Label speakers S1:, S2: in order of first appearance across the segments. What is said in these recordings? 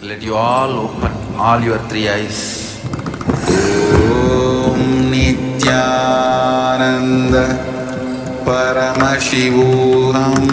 S1: Let you all open all your three eyes.
S2: Om Nityananda Paramashivoham.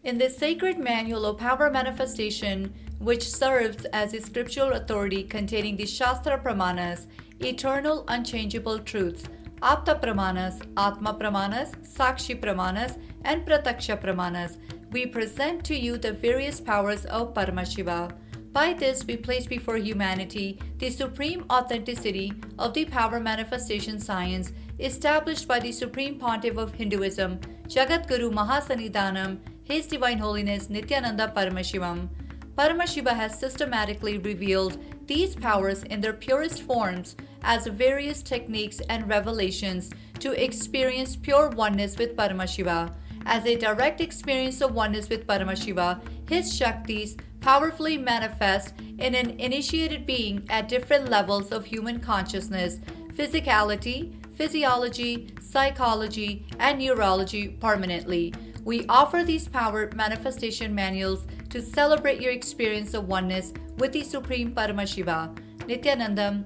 S3: In this sacred manual of power manifestation, which serves as a scriptural authority containing the Shastra Pramanas, eternal unchangeable truths, Apta Pramanas, Atma Pramanas, Sakshi Pramanas, and Prataksha Pramanas, we present to you the various powers of Paramashiva. By this, we place before humanity the supreme authenticity of the power manifestation science established by the Supreme Pontiff of Hinduism, Jagat Guru Mahasanidhanam, His Divine Holiness Nityananda Paramashivam. Paramashiva has systematically revealed these powers in their purest forms as various techniques and revelations to experience pure oneness with Paramashiva. As a direct experience of oneness with Paramashiva, his Shaktis powerfully manifest in an initiated being at different levels of human consciousness, physicality, physiology, psychology, and neurology permanently. We offer these power manifestation manuals to celebrate your experience of oneness with the Supreme Paramashiva. Nityanandam.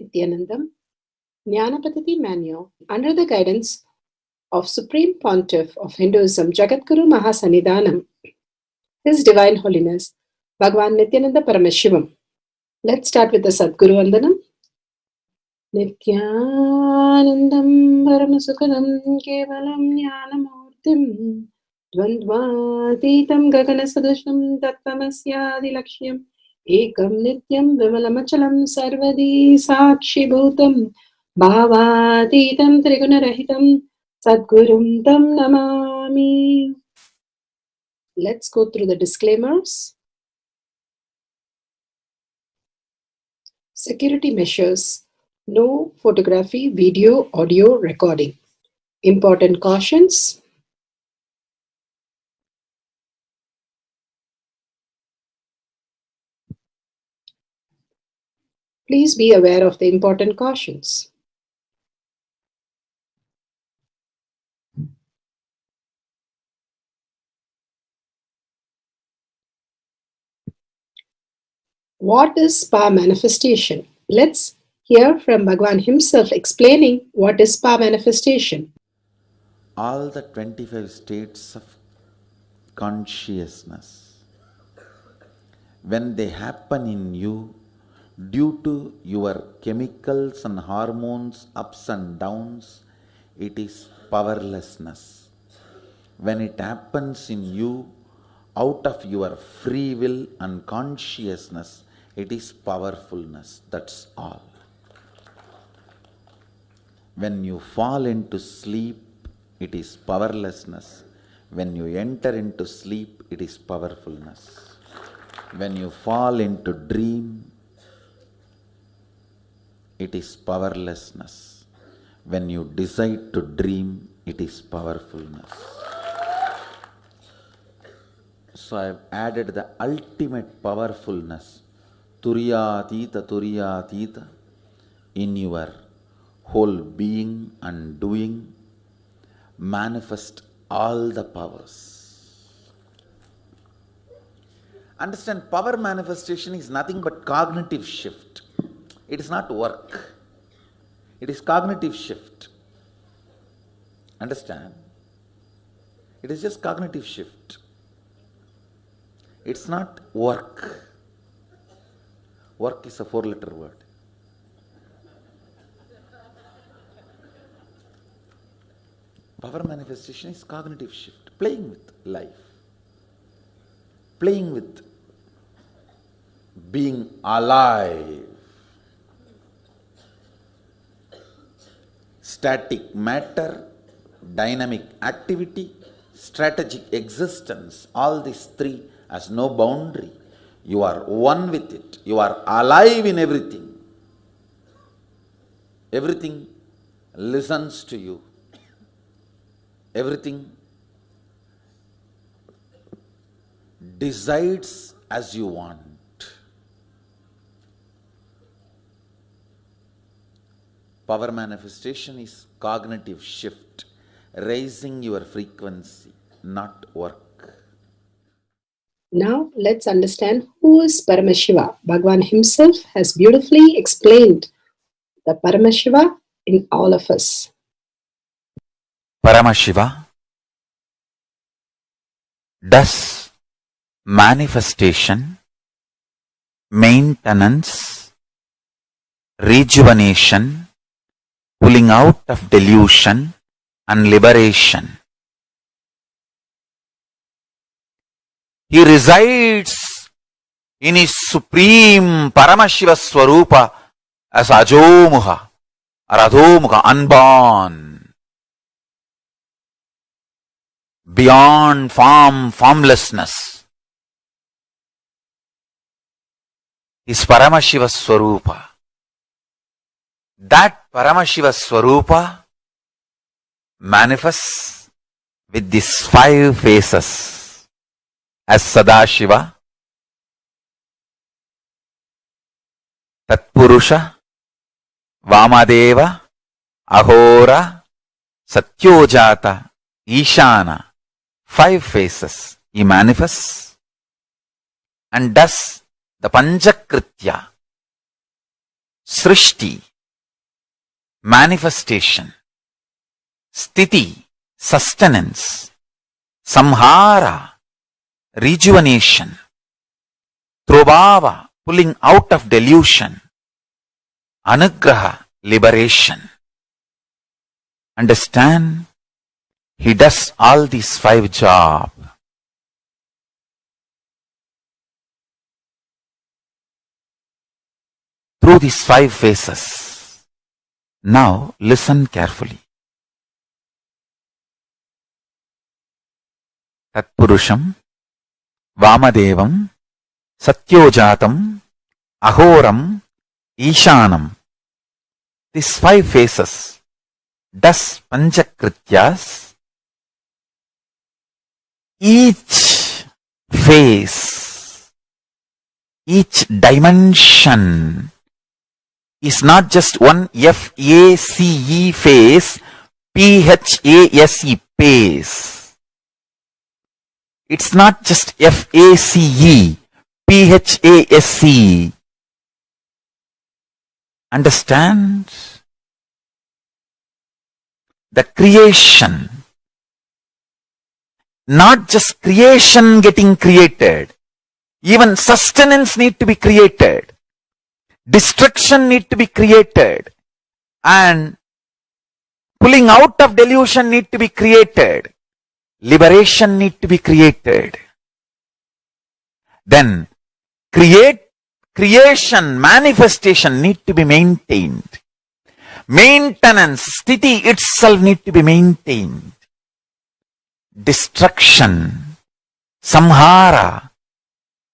S4: Nityanandam, Jnanapatati Manual, under the guidance of Supreme Pontiff of Hinduism, Jagadguru Mahasanidhanam, His Divine Holiness, Bhagavan Nityananda Paramashivam. Let's start with the Sadguru Vandanam. Nityanandam Paramasukadam Kevalam Jnanamurtim Dvandvatitam Gaganasadusham Tattvamasyaadilakshya Ekam Nityam Vimalamachalam Sarvadi Sakshi Bhutam Bhavatitam Trigunarahitam Sadgurum Tam Namami. Let's go through the disclaimers. Security measures. No photography, video, audio recording. Important cautions. Please be aware of the important cautions. What is power manifestation? Let's hear from Bhagavan himself explaining what is power manifestation.
S5: All the 25 states of consciousness, when they happen in you due to your chemicals and hormones ups and downs, it is powerlessness. When it happens in you out of your free will and consciousness, it is powerfulness. That's all. When you fall into sleep, it is powerlessness. When you enter into sleep, it is powerfulness. When you fall into dream, it is powerlessness. When you decide to dream, it is powerfulness. So I have added the ultimate powerfulness, Turiyatita, in your whole being and doing. Manifest all the powers. Understand, power manifestation is nothing but cognitive shift. It is not work. It is cognitive shift. Understand? It is just cognitive shift. It's not work. Work is a 4-letter word. Power manifestation is cognitive shift, playing with life, playing with being alive. Static matter, dynamic activity, strategic existence, all these three has no boundary. You are one with it. You are alive in everything. Everything listens to you. Everything decides as you want. Power manifestation is cognitive shift, raising your frequency, not work.
S4: Now let's understand who is Paramashiva. Bhagwan himself has beautifully explained the Paramashiva in all of us.
S1: Paramashiva does manifestation, maintenance, rejuvenation, pulling out of delusion and liberation. He resides in his supreme Paramashiva Swarupa as Ajomuha or Adhomuha, unborn, beyond form, formlessness. Is Paramashiva Swarupa. That Paramashiva Swarupa manifests with these 5 faces as Sadashiva, Tatpurusha, Vamadeva, Ahora, Satyojata, Ishana. 5 faces he manifests and does the Panchakritya, Srishti, manifestation, Sthiti, sustenance, Samhara, rejuvenation, Trobhava, pulling out of delusion, Anugraha, liberation. Understand? He does all these 5 jobs. Through these 5 phases. Now listen carefully. Tatpurusham, Vamadevam, Satyojatam, Ahoram, Ishanam. These 5 phases does Panchakrityas. Each phase, each dimension is not just one F-A-C-E phase, P-H-A-S-E phase. It's not just F-A-C-E, P-H-A-S-E. Understand? The creation, not just creation getting created, even sustenance need to be created, destruction need to be created, and pulling out of delusion need to be created, liberation need to be created. Then creation, manifestation need to be maintained. Maintenance, sthiti itself need to be maintained. Destruction, samhara,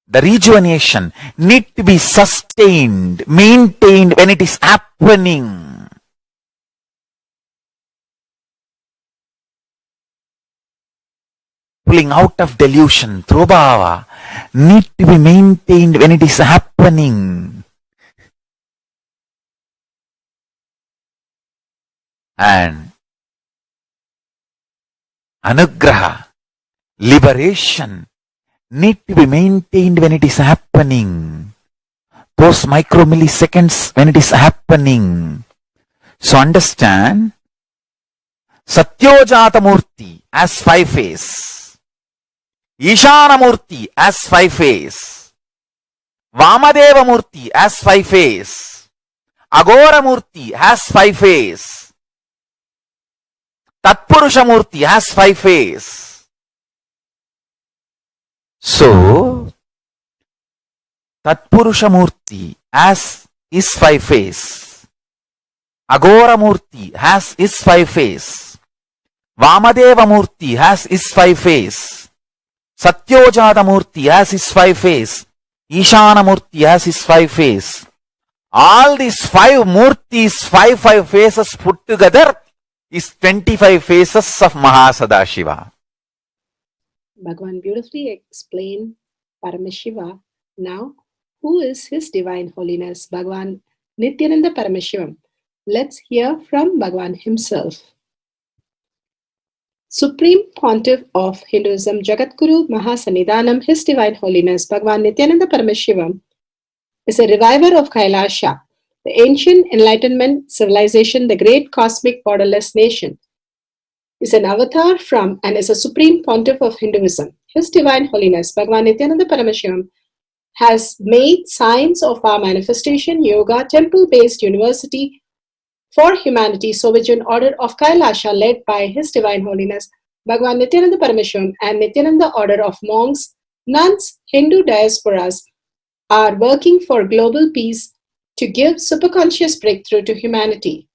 S1: the rejuvenation need to be sustained, maintained when it is happening. Pulling out of delusion, trobhava, need to be maintained when it is happening. And anugraha, liberation, need to be maintained when it is happening. Those micromilliseconds when it is happening. So understand, Satyojata Murti as 5 phase, Ishana Murti as 5 phase, Vamadeva Murti as 5 phase, Agora Murti has 5 phase, Tatpurusha Murti has 5 phase. So, Tatpurusha Murti as is 5 phase, Agora Murti has is 5 phase, Vamadeva Murti has is 5 phase, Satyojata Murti has his 5 phase, Ishana Murti has his 5 phase. All these 5 Murtis, 5 phases put together is 25 phases of Mahasadashiva.
S4: Bhagwan beautifully explained Paramashiva. Now, who is His Divine Holiness Bhagwan Nityananda Paramashivam? Let's hear from Bhagwan himself. Supreme Pontiff of Hinduism, Jagadguru Mahasannidhanam, His Divine Holiness Bhagwan Nityananda Paramashivam is a reviver of Kailasha, the ancient Enlightenment civilization, the great cosmic borderless nation. Is an avatar from and is a Supreme Pontiff of Hinduism. His Divine Holiness Bhagwan Nityananda Paramashivam has made Science of Power Manifestation Yoga temple-based university for humanity, Sovijian Order of Kailasha, led by His Divine Holiness Bhagwan Nityananda Paramashivam and Nityananda Order of Monks, Nuns, Hindu diasporas are working for global peace to give superconscious breakthrough to humanity.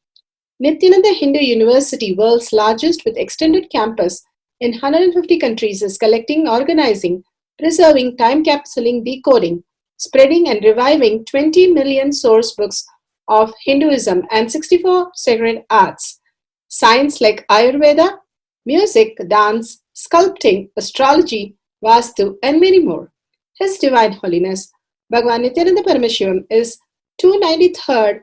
S4: Nityananda Hindu University, world's largest with extended campus in 150 countries, is collecting, organizing, preserving, time-capsuling, decoding, spreading and reviving 20 million source books of Hinduism and 64 sacred arts, science like Ayurveda, music, dance, sculpting, astrology, Vastu, and many more. His Divine Holiness Bhagwan Nityananda Paramashivam is 293rd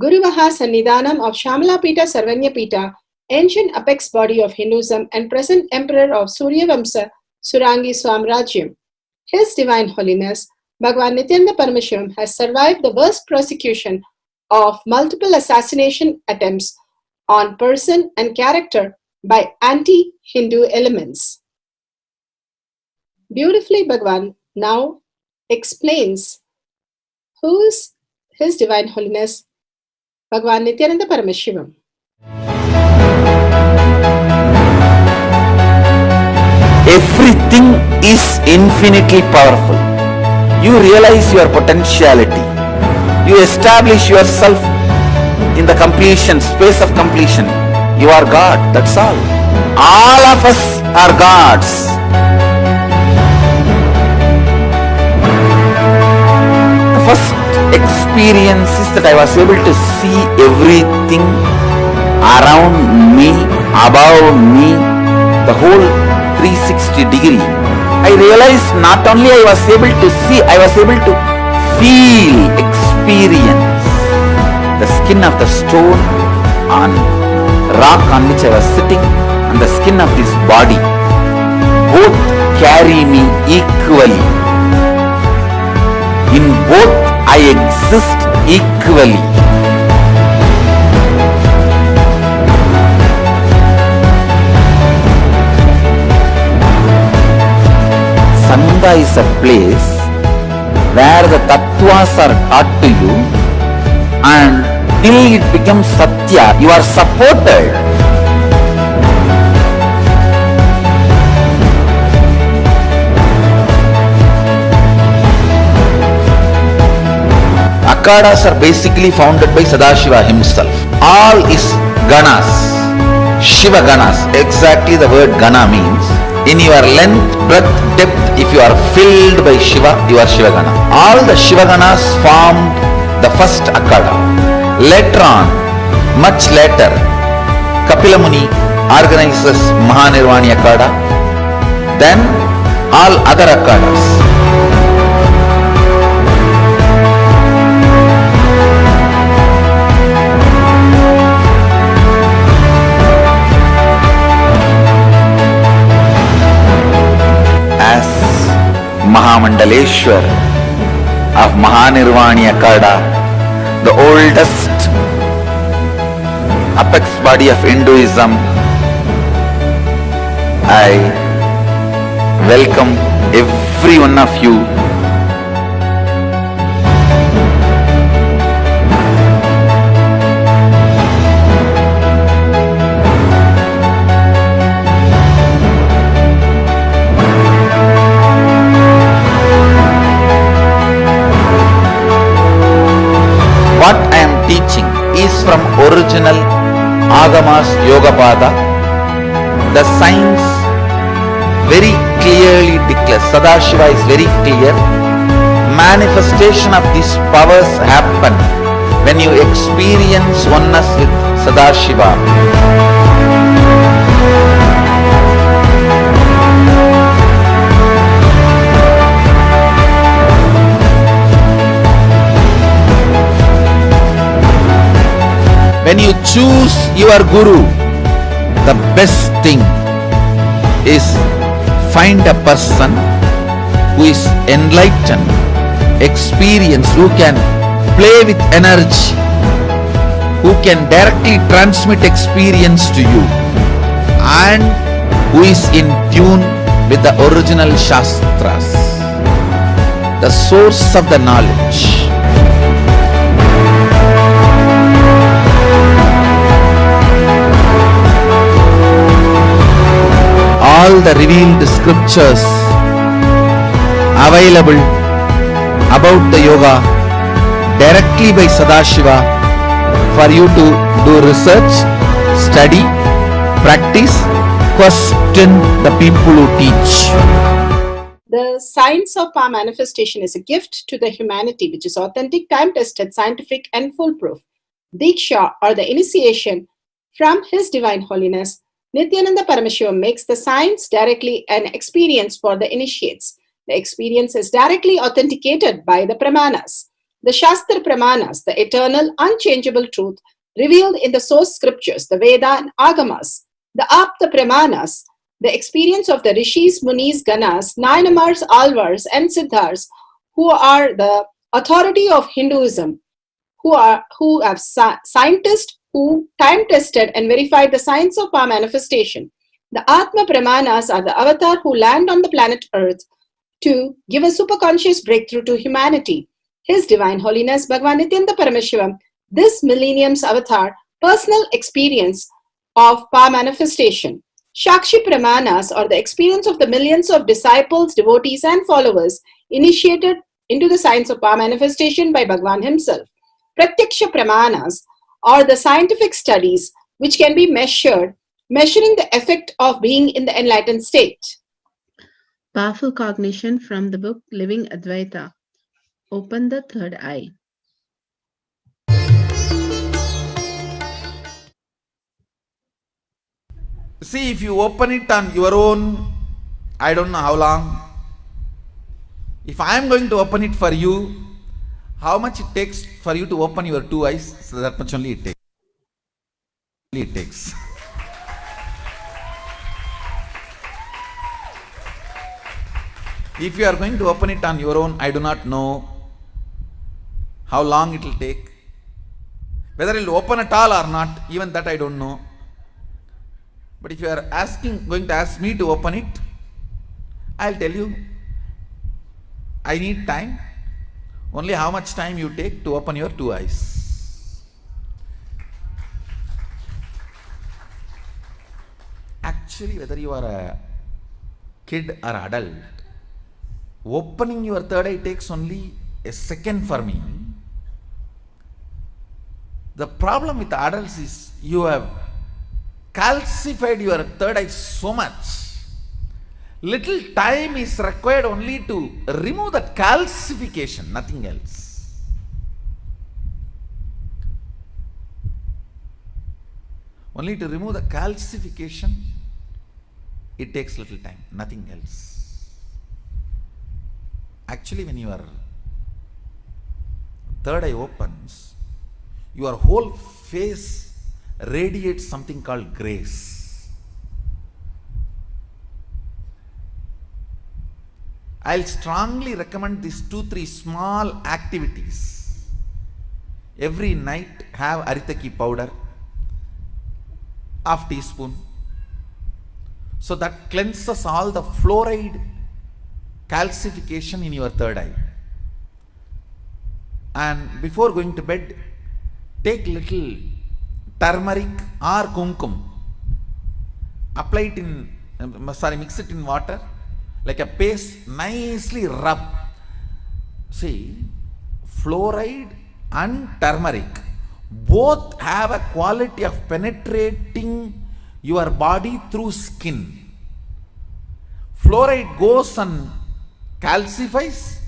S4: Guru Mahasannidhanam of Shamalapita Sarvanyapita, ancient apex body of Hinduism and present emperor of Suryavamsa Surangi Swamrajyam. His Divine Holiness Bhagwan Nityananda Paramashivam has survived the worst persecution of multiple assassination attempts on person and character by anti-Hindu elements. Beautifully, Bhagwan now explains who is His Divine Holiness Bhagwan Nityananda Paramashivam.
S1: Everything is infinitely powerful. You realize your potentiality. You establish yourself in the completion, space of completion. You are God, that's all. All of us are gods. The first experience is that I was able to see everything around me, above me, the whole 360 degree. I realized not only I was able to see, I was able to feel, experience the skin of the stone on rock on which I was sitting and the skin of this body. Both carry me equally. In both I exist equally. Sangha is a place where the tattvas are taught to you, and till it becomes satya, you are supported. Akhadas are basically founded by Sadashiva himself. All is ganas, Shiva ganas. Exactly the word gana means. In your length, breadth, depth, if you are filled by Shiva, you are Shiva gana. All the Shiva ganas formed the first Akhada. Later on, much later, Kapila Muni organizes Mahanirvani Akhada. Then all other Akhadas. Mahamandaleshwar of Mahanirvani Akhada, the oldest apex body of Hinduism, I welcome every one of you. What I am teaching is from original Agamas Yogapada. The science very clearly declares, Sadashiva is very clear, manifestation of these powers happen when you experience oneness with Sadashiva. choose your guru, the best thing is find a person who is enlightened, experienced, who can play with energy, who can directly transmit experience to you, and who is in tune with the original Shastras, the source of the knowledge. All the revealed scriptures available about the yoga directly by Sadashiva for you to do research, study, practice, question the people who teach.
S4: The science of power manifestation is a gift to the humanity which is authentic, time-tested, scientific and foolproof. Diksha or the initiation from His Divine Holiness Nityananda Paramashivam makes the science directly an experience for the initiates. The experience is directly authenticated by the Pramanas. The Shastra Pramanas, the eternal, unchangeable truth revealed in the source scriptures, the Veda and Agamas. The Apta Pramanas, the experience of the Rishis, Munis, Ganas, Nayanamars, Alvars and Siddhars, who are the authority of Hinduism, who have scientists who time-tested and verified the science of power manifestation. The Atma Pramanas are the avatar who land on the planet Earth to give a superconscious breakthrough to humanity. His Divine Holiness Bhagavan Nityananda Paramashivam, this millennium's avatar, personal experience of power manifestation. Shakshi Pramanas are the experience of the millions of disciples, devotees and followers initiated into the science of power manifestation by Bhagavan himself. Pratyaksha Pramanas are the scientific studies which can be measuring the effect of being in the enlightened state.
S2: Powerful cognition from the book Living Advaita. Open the third eye.
S1: See, if you open it on your own, I don't know how long. If I am going to open it for you, how much it takes for you to open your two eyes? So that much only it takes. If you are going to open it on your own, I do not know how long it will take. Whether it will open at all or not, even that I don't know. But if you are going to ask me to open it, I'll tell you, I need time. Only how much time you take to open your two eyes. Actually, whether you are a kid or adult, opening your third eye takes only a second for me. The problem with adults is you have calcified your third eye so much. Little time is required only to remove that calcification, nothing else. Only to remove the calcification, it takes little time, nothing else. Actually, when your third eye opens, your whole face radiates something called grace. I'll strongly recommend these 2-3 small activities. Every night have Aritaki powder, half teaspoon. So that cleanses all the fluoride calcification in your third eye. And before going to bed, take little turmeric or kumkum. Apply it mix it in water. Like a paste, nicely rub. See, fluoride and turmeric both have a quality of penetrating your body through skin. Fluoride goes and calcifies,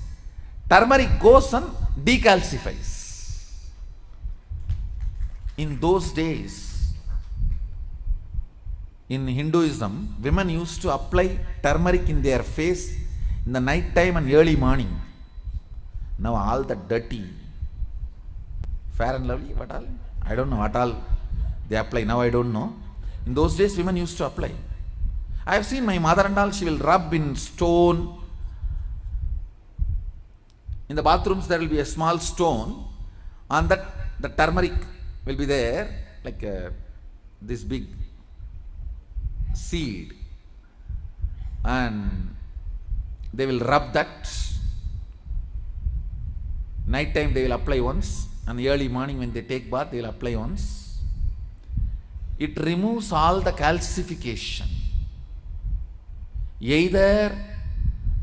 S1: turmeric goes and decalcifies. In those days, in Hinduism, women used to apply turmeric in their face in the night time and early morning. Now all the dirty, Fair and Lovely, what all? I don't know what all. They apply. Now I don't know. In those days, women used to apply. I have seen my mother and all, she will rub in stone. In the bathrooms, there will be a small stone. On that, the turmeric will be there, like this big seed. And they will rub that. Night time, they will apply once. And early morning, when they take bath, they will apply once. It removes all the calcification, either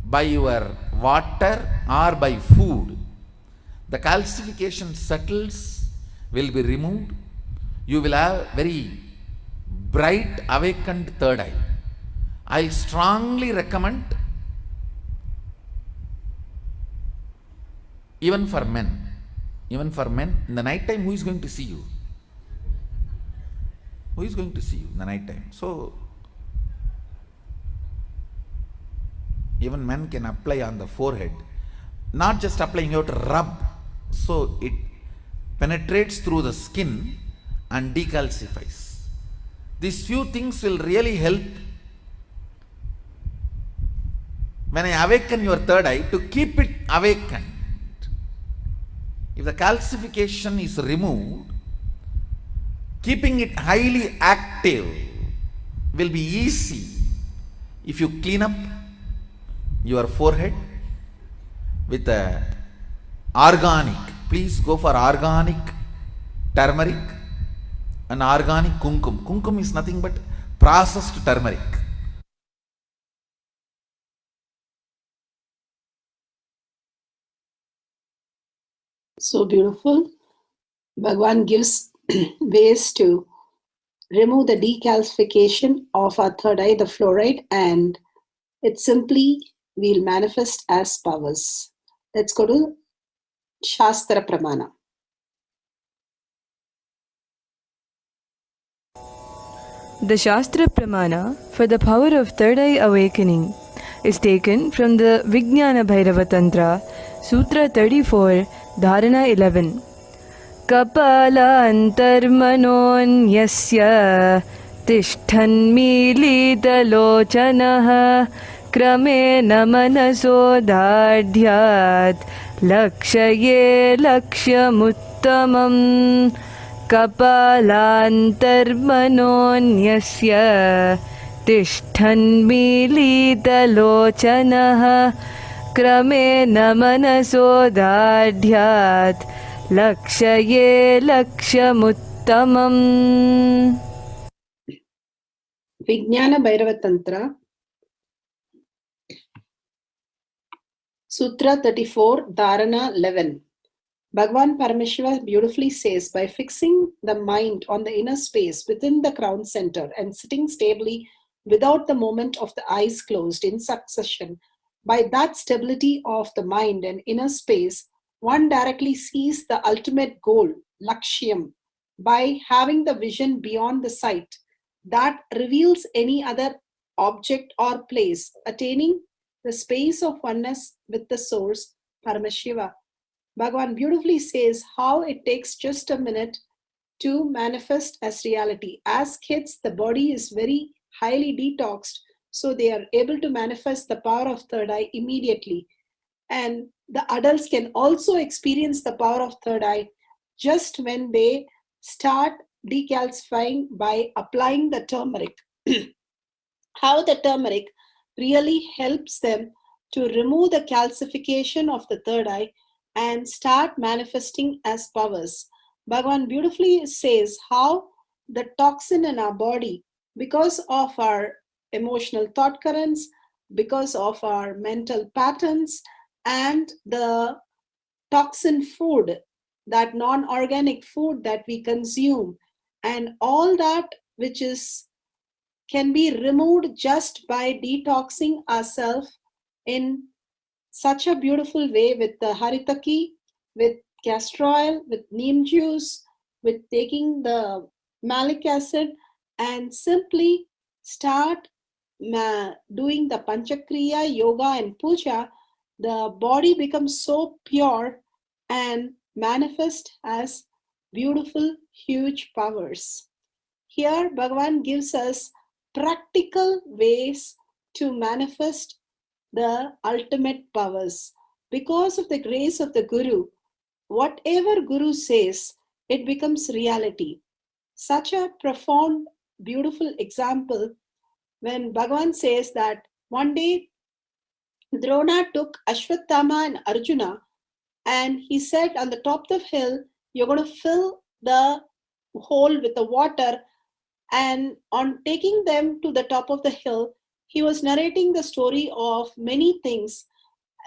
S1: by your water or by food. The calcification settles, will be removed. You will have very bright awakened third eye. I strongly recommend, even for men, in the night time, who is going to see you? Who is going to see you in the night time? So, even men can apply on the forehead. Not just applying, you have to rub. So, it penetrates through the skin and decalcifies. These few things will really help when I awaken your third eye to keep it awakened. If the calcification is removed, keeping it highly active will be easy if you clean up your forehead with a organic. Please go for organic turmeric and organic kumkum. Kumkum is nothing but processed turmeric.
S4: So beautiful. Bhagwan gives ways to remove the decalcification of our third eye, the fluoride, and it simply will manifest as powers. Let's go to Shastra Pramana.
S6: The Shastra Pramana for the power of third eye awakening is taken from the Vijnana Bhairava Tantra, Sutra 34, Dharana 11. Kapalantarmanonyasya tishthanmilitalochanaha kramena manasodadhyat lakshaye lakshyamuttamam. Kapalantarmanonyasya tishthanmilitalochanaha kramena manasodadhyat lakshaye lakshyamuttamam.
S4: Vijnana Bhairava Tantra, Sutra 34, Dharana 11. Bhagavan Parameshwara beautifully says, by fixing the mind on the inner space within the crown center and sitting stably without the movement of the eyes closed in succession, by that stability of the mind and inner space, one directly sees the ultimate goal, Lakshyam, by having the vision beyond the sight that reveals any other object or place, attaining the space of oneness with the source, Paramashiva. Bhagavan beautifully says how it takes just a minute to manifest as reality. As kids, the body is very highly detoxed, so they are able to manifest the power of third eye immediately. And the adults can also experience the power of third eye just when they start decalcifying by applying the turmeric. How the turmeric really helps them to remove the calcification of the third eye and start manifesting as powers. Bhagavan beautifully says how the toxin in our body, because of our emotional thought currents, because of our mental patterns, and the toxin food, that non-organic food that we consume, and all that which is can be removed just by detoxing ourselves in such a beautiful way with the haritaki, with castor oil, with neem juice, with taking the malic acid, and simply start doing the panchakriya, yoga and puja. The body becomes so pure and manifest as beautiful, huge powers. Here, Bhagavan gives us practical ways to manifest the ultimate powers. Because of the grace of the Guru, whatever Guru says, it becomes reality. Such a profound, beautiful example when Bhagavan says that one day Drona took Ashwatthama and Arjuna and he said on the top of the hill, you're going to fill the hole with the water. And on taking them to the top of the hill, he was narrating the story of many things,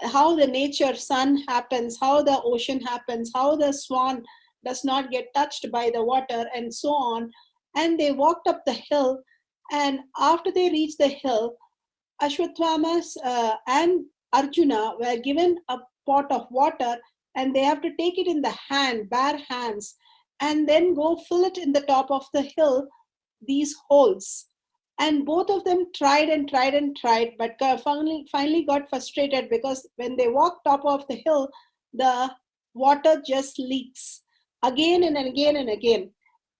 S4: how the nature, sun happens, how the ocean happens, how the swan does not get touched by the water, and so on. And they walked up the hill, and after they reached the hill, Ashwatthama and Arjuna were given a pot of water, and they have to take it in the hand, bare hands, and then go fill it in the top of the hill, these holes. And both of them tried and tried and tried, but finally got frustrated because when they walk top of the hill, the water just leaks again and again and again.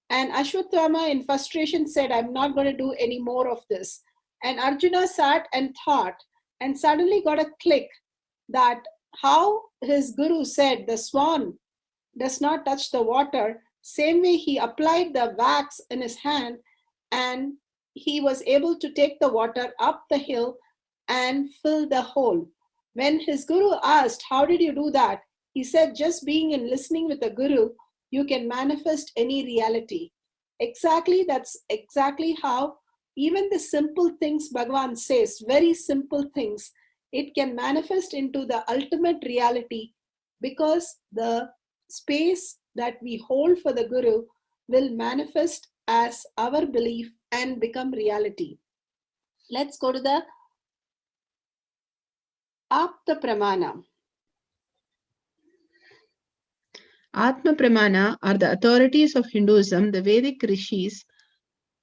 S4: And Ashwatthama in frustration said, I'm not going to do any more of this. And Arjuna sat and thought, and suddenly got a click that how his guru said the swan does not touch the water, same way he applied the wax in his hand and he was able to take the water up the hill and fill the hole. When his guru asked, how did you do that? He said, just being and listening with the guru, you can manifest any reality. That's exactly how even the simple things Bhagavan says, very simple things, it can manifest into the ultimate reality because the space that we hold for the Guru will manifest as our belief and become reality. Let's go to the Apta Pramana.
S2: Atma Pramana are the authorities of Hinduism, the Vedic rishis,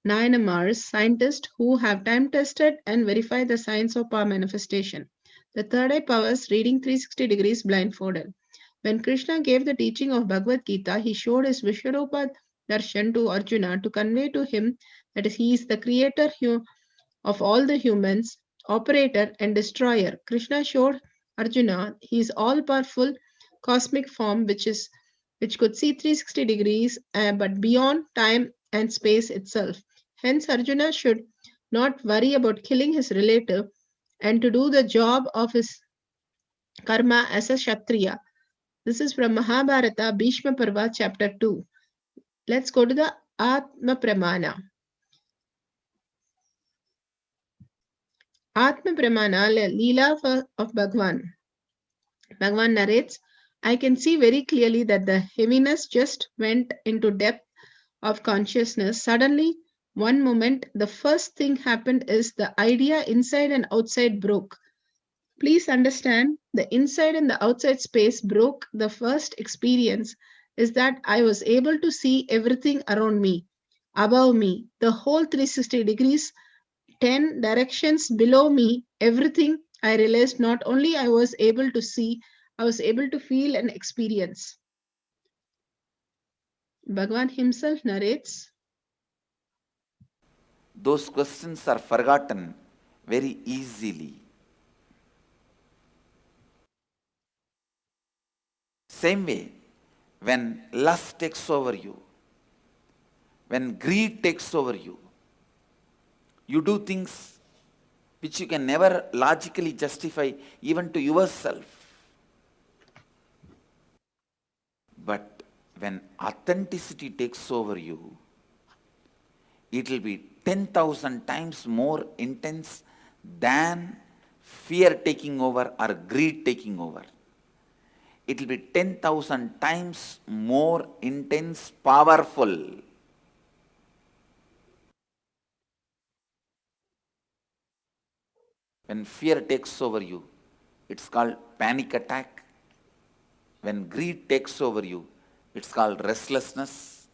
S2: Nayanamars, scientists who have time tested and verified the science of power manifestation. The third eye powers reading 360 degrees blindfolded. When Krishna gave the teaching of Bhagavad Gita, he showed his Vishwarupa darshan to Arjuna to convey to him that he is the creator of all the humans, operator and destroyer. Krishna showed Arjuna his all-powerful cosmic form which could see 360 degrees but beyond time and space itself. Hence, Arjuna should not worry about killing his relative and to do the job of his karma as a Kshatriya. This is from Mahabharata, Bhishma Parva, chapter 2. Let's go to the Atma Pramana. Atma Pramana, Leela of Bhagwan. Bhagwan narrates, I can see very clearly that the heaviness just went into depth of consciousness. Suddenly, one moment, the first thing happened is the idea inside and outside broke. Please understand, the inside and the outside space broke. The first experience is that I was able to see everything around me, above me, the whole 360 degrees, 10 directions below me, everything. I realized not only I was able to see, I was able to feel and experience. Bhagavan himself narrates,
S5: Those questions are forgotten very easily. Same way, when lust takes over you, when greed takes over you, you do things which you can never logically justify even to yourself. But when authenticity takes over you, it will be 10,000 times more intense than fear taking over or greed taking over. It will be 10,000 times more intense, powerful. When fear takes over you, it's called panic attack. When greed takes over you, it's called restlessness.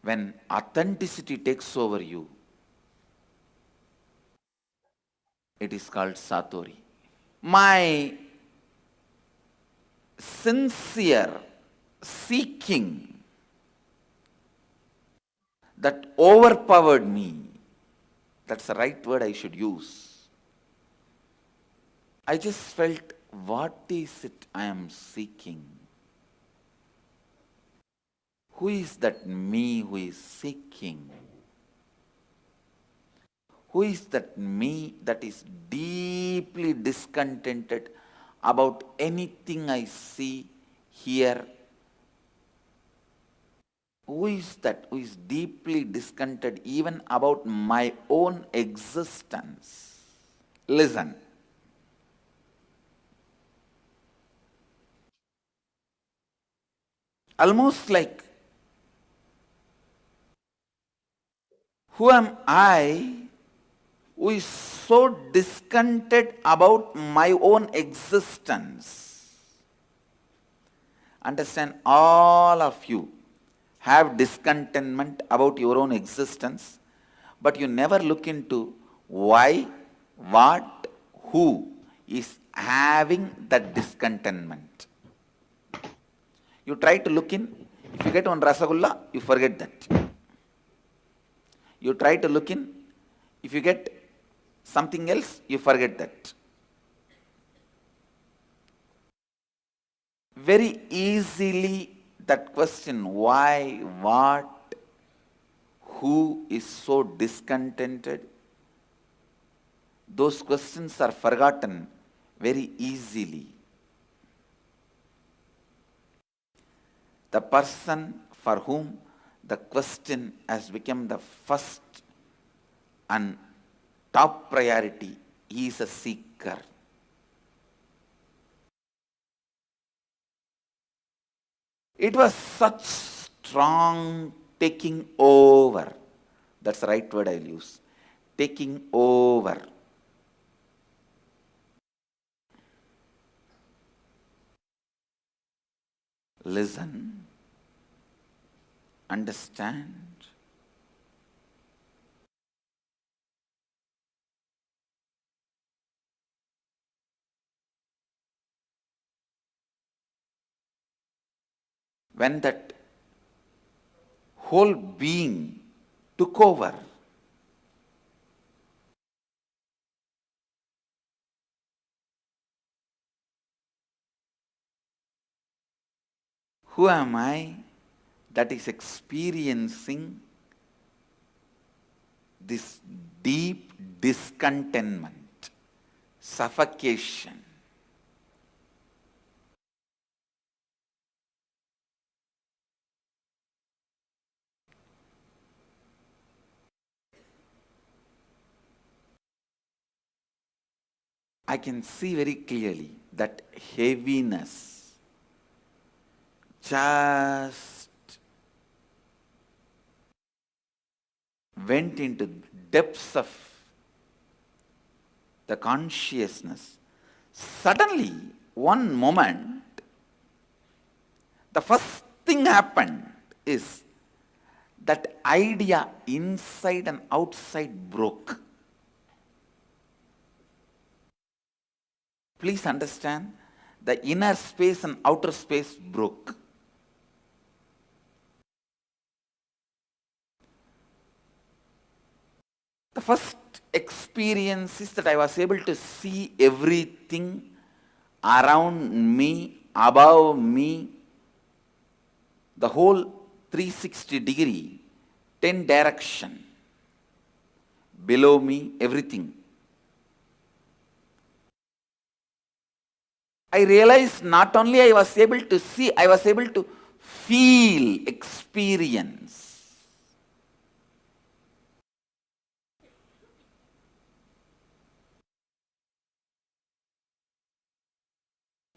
S5: When authenticity takes over you, it is called Satori. My sincere seeking that overpowered me. That's the right word I should use. I just felt, what is it I am seeking? Who is that me who is seeking? Who is that me that is deeply discontented about anything I see, hear? Who is that who is deeply discontented even about my own existence? Listen. Almost like, who am I who is so discontented about my own existence? Understand, all of you have discontentment about your own existence, but you never look into why, what, who is having that discontentment. You try to look in, if you get one rasagulla, you forget that. You try to look in, if you get something else, you forget that. Very easily that question, why, what, who is so discontented, those questions are forgotten very easily. The person for whom the question has become the first and top priority, he is a seeker. It was such strong taking over. That's the right word I'll use. Taking over. Listen. Understand. When that whole being took over, who am I that is experiencing this deep discontentment, suffocation? I can see very clearly that heaviness just went into depths of the consciousness. Suddenly, one moment, the first thing happened is that idea inside and outside broke. Please understand, the inner space and outer space broke. The first experience is that I was able to see everything around me, above me, the whole 360-degree, 10 direction, below me, everything. I realized not only I was able to see, I was able to feel, experience.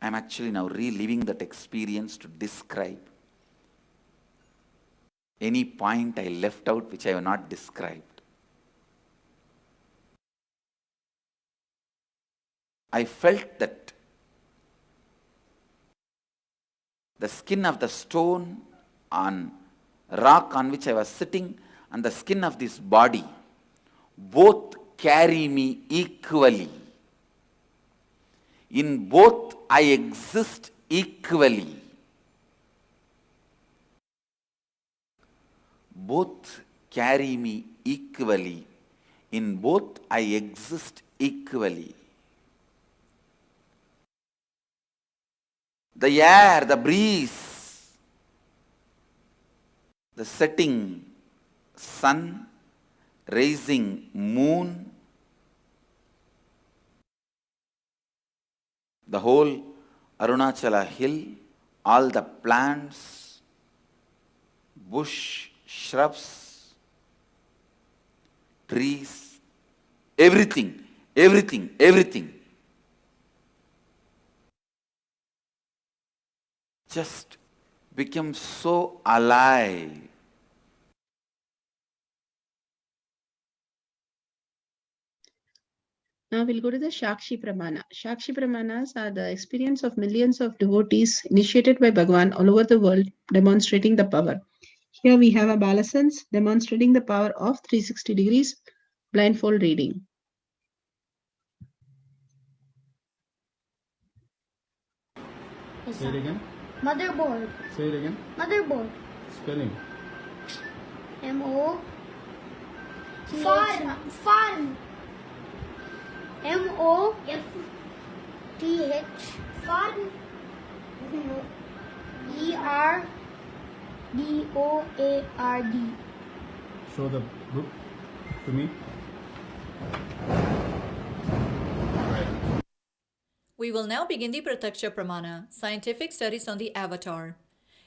S5: I am actually now reliving that experience to describe any point I left out which I have not described. I felt that the skin of the stone on rock on which I was sitting and the skin of this body both carry me equally. In both I exist equally. Both carry me equally. In both I exist equally. The air, the breeze, the setting sun, rising moon, the whole Arunachala hill, all the plants, bush, shrubs, trees, everything, everything, everything. Just become so alive.
S2: Now we'll go to the Shakshi Pramana. Shakshi Pramanas are the experience of millions of devotees initiated by Bhagwan all over the world, demonstrating the power. Here we have a Balasans demonstrating the power of 360 degrees blindfold reading.
S7: Say it again.
S8: Motherboard.
S7: Say it again.
S8: Motherboard.
S7: Spelling.
S8: M-O. Fun. Fun. M-O-F-T-H. Fun. E-R-D-O-A-R-D.
S7: Show the book to me.
S3: We will now begin the Pratyaksha Pramana, scientific studies on the avatar.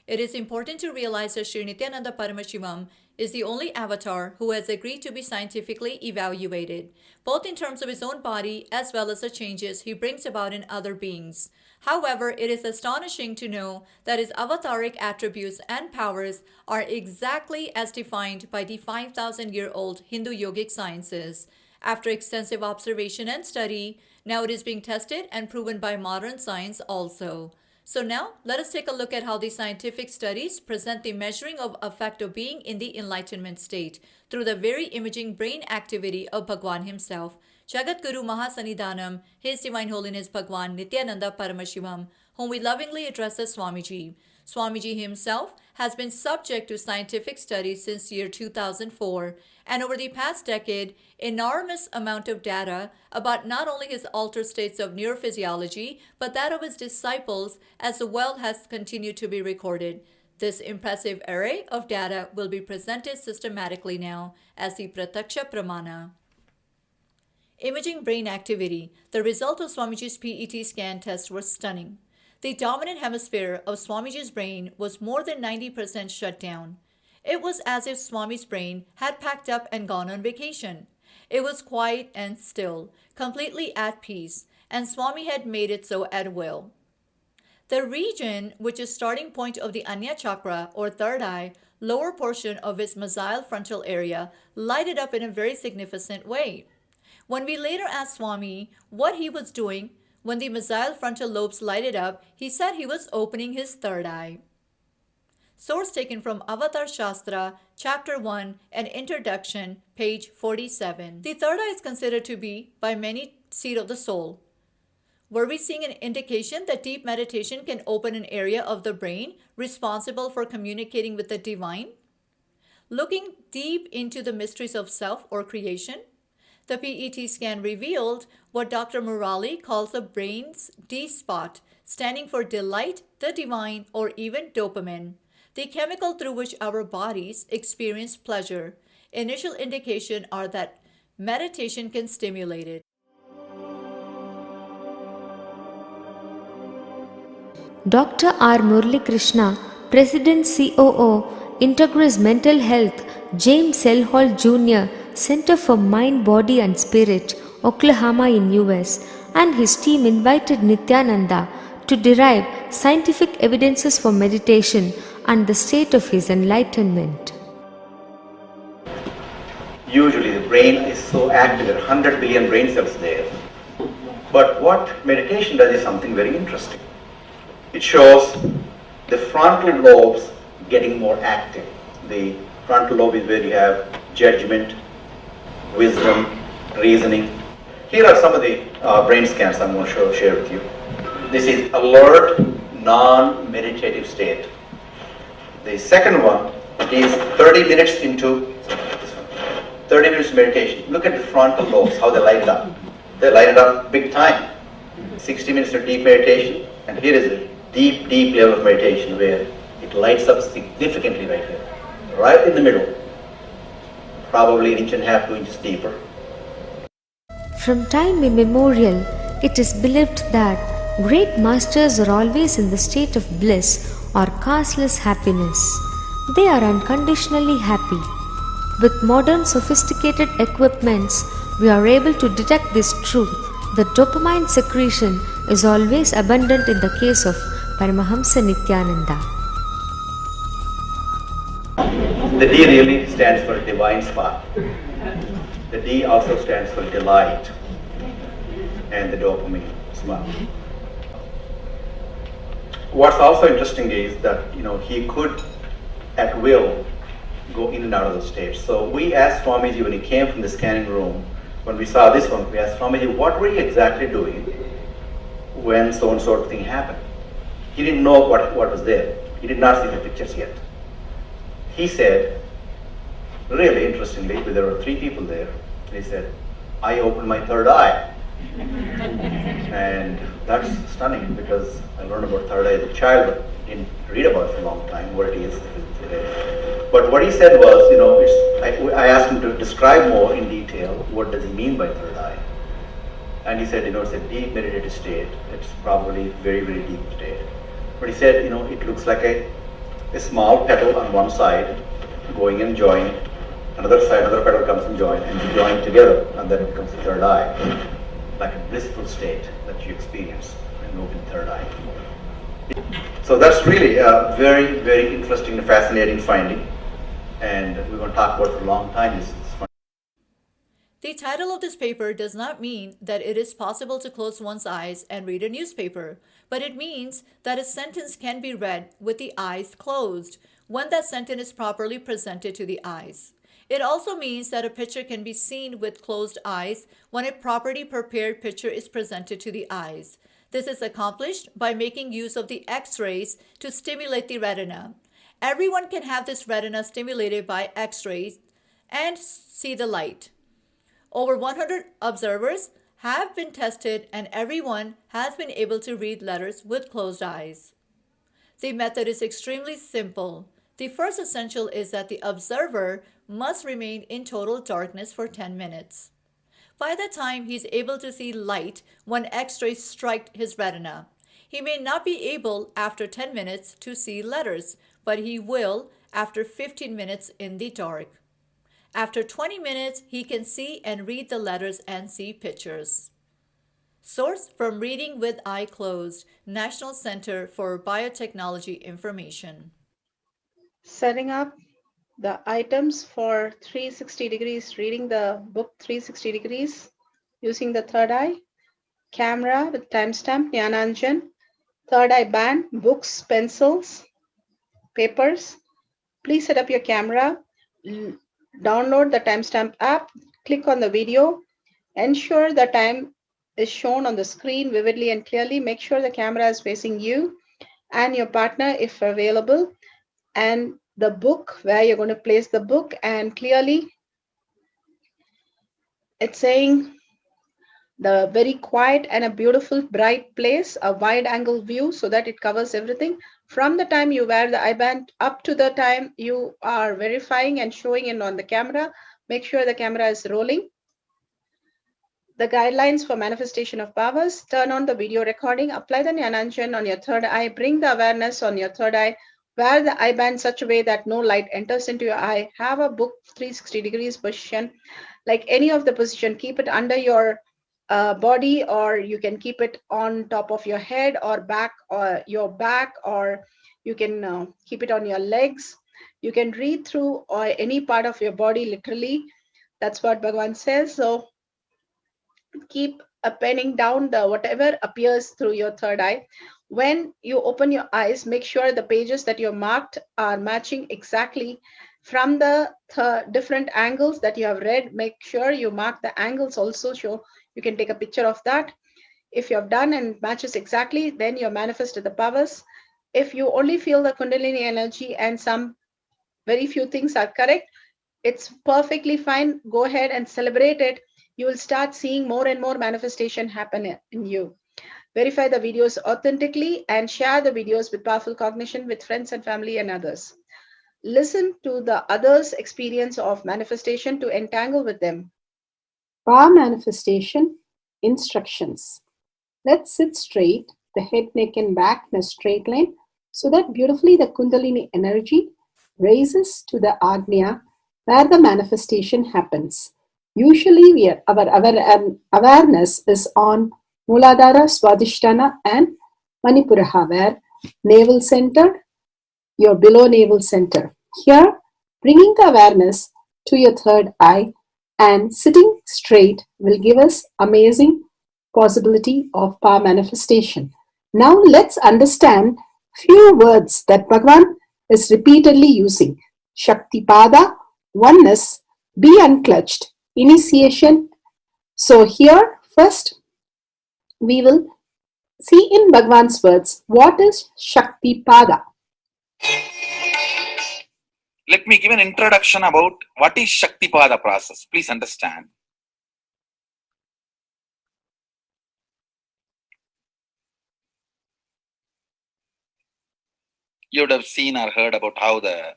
S3: It is important to realize that Sri Nityananda Paramashivam is the only avatar who has agreed to be scientifically evaluated, both in terms of his own body as well as the changes he brings about in other beings. However, it is astonishing to know that his avataric attributes and powers are exactly as defined by the 5,000-year-old Hindu yogic sciences. After extensive observation and study, now it is being tested and proven by modern science also. So now, let us take a look at how the scientific studies present the measuring of effect of being in the enlightenment state through the very imaging brain activity of Bhagwan himself, Jagat Guru Mahasannidhanam, His Divine Holiness Bhagwan Nityananda Paramashivam, whom we lovingly address as Swamiji. Swamiji himself has been subject to scientific studies since year 2004, and over the past decade, enormous amount of data about not only his altered states of neurophysiology, but that of his disciples as well has continued to be recorded. This impressive array of data will be presented systematically now as the Pratyaksha Pramana. Imaging brain activity. The result of Swamiji's PET scan test was stunning. The dominant hemisphere of Swamiji's brain was more than 90% shut down. It was as if Swami's brain had packed up and gone on vacation. It was quiet and still, completely at peace, and Swami had made it so at will. The region, which is starting point of the Anya Chakra or third eye, lower portion of its mesial frontal area, lighted up in a very significant way. When we later asked Swami what he was doing when the mesial frontal lobes lighted up, he said he was opening his third eye. Source taken from Avatar Shastra, Chapter 1 and Introduction, page 47. The third eye is considered to be, by many, seat of the soul. Were we seeing an indication that deep meditation can open an area of the brain responsible for communicating with the divine? Looking deep into the mysteries of self or creation, the PET scan revealed what Dr. Murali calls a brain's D spot, standing for delight, the divine, or even dopamine, the chemical through which our bodies experience pleasure. Initial indications are that meditation can stimulate it.
S9: Dr. R. Murali Krishna, President COO, Integris Mental Health, James L. Hall Jr., Center for Mind, Body and Spirit, Oklahoma in US, and his team invited Nityananda to derive scientific evidences for meditation and the state of his enlightenment.
S10: Usually the brain is so active, there are 100 billion brain cells there. But what meditation does is something very interesting. It shows the frontal lobes getting more active. The frontal lobe is where you have judgment, wisdom, reasoning. Here are some of the brain scans I'm going to share with you. This is alert, non-meditative state. The second one is 30 minutes into 30 minutes of meditation. Look at the frontal lobes, how they light it up. They light it up big time. 60 minutes of deep meditation, and here is a deep, deep level of meditation where it lights up significantly right here, right in the middle, probably 1.5 inches, 2 inches deeper.
S9: From time immemorial, it is believed that great masters are always in the state of bliss or causeless happiness. They are unconditionally happy. With modern sophisticated equipments, we are able to detect this truth. The dopamine secretion is always abundant in the case of Paramahamsa Nityananda.
S10: The D really stands for divine spark. The D also stands for delight, and the dopamine spark. What's also interesting is that he could, at will, go in and out of the states. So we asked Swamiji when he came from the scanning room, when we saw this one, we asked Swamiji, what were you exactly doing when so and so thing happened? He didn't know what was there. He did not see the pictures yet. He said, really interestingly, there were 3 people there, and he said, I opened my third eye. And that's stunning because I learned about third eye as a child, but didn't read about it for a long time, what it is today. But what he said was, I asked him to describe more in detail what does he mean by third eye. And he said, it's a deep meditative state. It's probably very, very deep state. But he said, it looks like a small petal on one side going and joining. Another side, another petal comes and join together, and then it becomes the third eye. Like a blissful state that you experience when you open the third eye. So that's really a very, very interesting and fascinating finding, and we're going to talk about it for a long time.
S3: The title of this paper does not mean that it is possible to close one's eyes and read a newspaper, but it means that a sentence can be read with the eyes closed when that sentence is properly presented to the eyes. It also means that a picture can be seen with closed eyes when a properly prepared picture is presented to the eyes. This is accomplished by making use of the X-rays to stimulate the retina. Everyone can have this retina stimulated by X-rays and see the light. Over 100 observers have been tested, and everyone has been able to read letters with closed eyes. The method is extremely simple. The first essential is that the observer must remain in total darkness for 10 minutes. By the time he is able to see light when X-rays strike his retina, he may not be able after 10 minutes to see letters, but he will after 15 minutes in the dark. After 20 minutes, he can see and read the letters and see pictures. Source from Reading with Eye Closed, National Center for Biotechnology Information.
S2: Setting up the items for 360 degrees, reading the book 360 degrees using the third eye, camera with timestamp, Jnananjan, third eye band, books, pencils, papers. Please set up your camera, download the timestamp app, click on the video, ensure the time is shown on the screen vividly and clearly. Make sure the camera is facing you and your partner if available, and the book where you're going to place the book, and clearly it's saying the very quiet and a beautiful bright place, a wide angle view so that it covers everything from the time you wear the eye band up to the time you are verifying and showing in on the camera. Make sure the camera is rolling. The guidelines for manifestation of powers: turn on the video recording, apply the Jnananjan on your third eye, bring the awareness on your third eye, wear the eye band such a way that no light enters into your eye, have a book 360 degrees position, like any of the position, keep it under your body, or you can keep it on top of your head or back, or your back, or you can keep it on your legs. You can read through or any part of your body literally. That's what Bhagavan says. So keep penning down the whatever appears through your third eye. When you open your eyes, make sure the pages that you're marked are matching exactly from the different angles that you have read. Make sure you mark the angles also, so you can take a picture of that. If you have done and matches exactly, then you're manifested the powers. If you only feel the Kundalini energy and some very few things are correct, It's perfectly fine. Go ahead and celebrate it. You will start seeing more and more manifestation happen in you. Verify the videos authentically and share the videos with powerful cognition with friends and family and others. Listen to the others' experience of manifestation to entangle with them.
S4: Power manifestation instructions. Let's sit straight, the head, neck, and back in a straight line, so that beautifully the Kundalini energy raises to the Agnya where the manifestation happens. Usually, our awareness is on Muladhara, Swadhisthana, and Manipuraha, where navel center, your below navel center. Here, bringing the awareness to your third eye and sitting straight will give us amazing possibility of power manifestation. Now let's understand few words that Bhagavan is repeatedly using. Shaktipada, oneness, be unclutched, initiation. So here first we will see in Bhagavan's words what is Shaktipada.
S1: Let me give an introduction about what is Shaktipada process. Please understand. You would have seen or heard about how the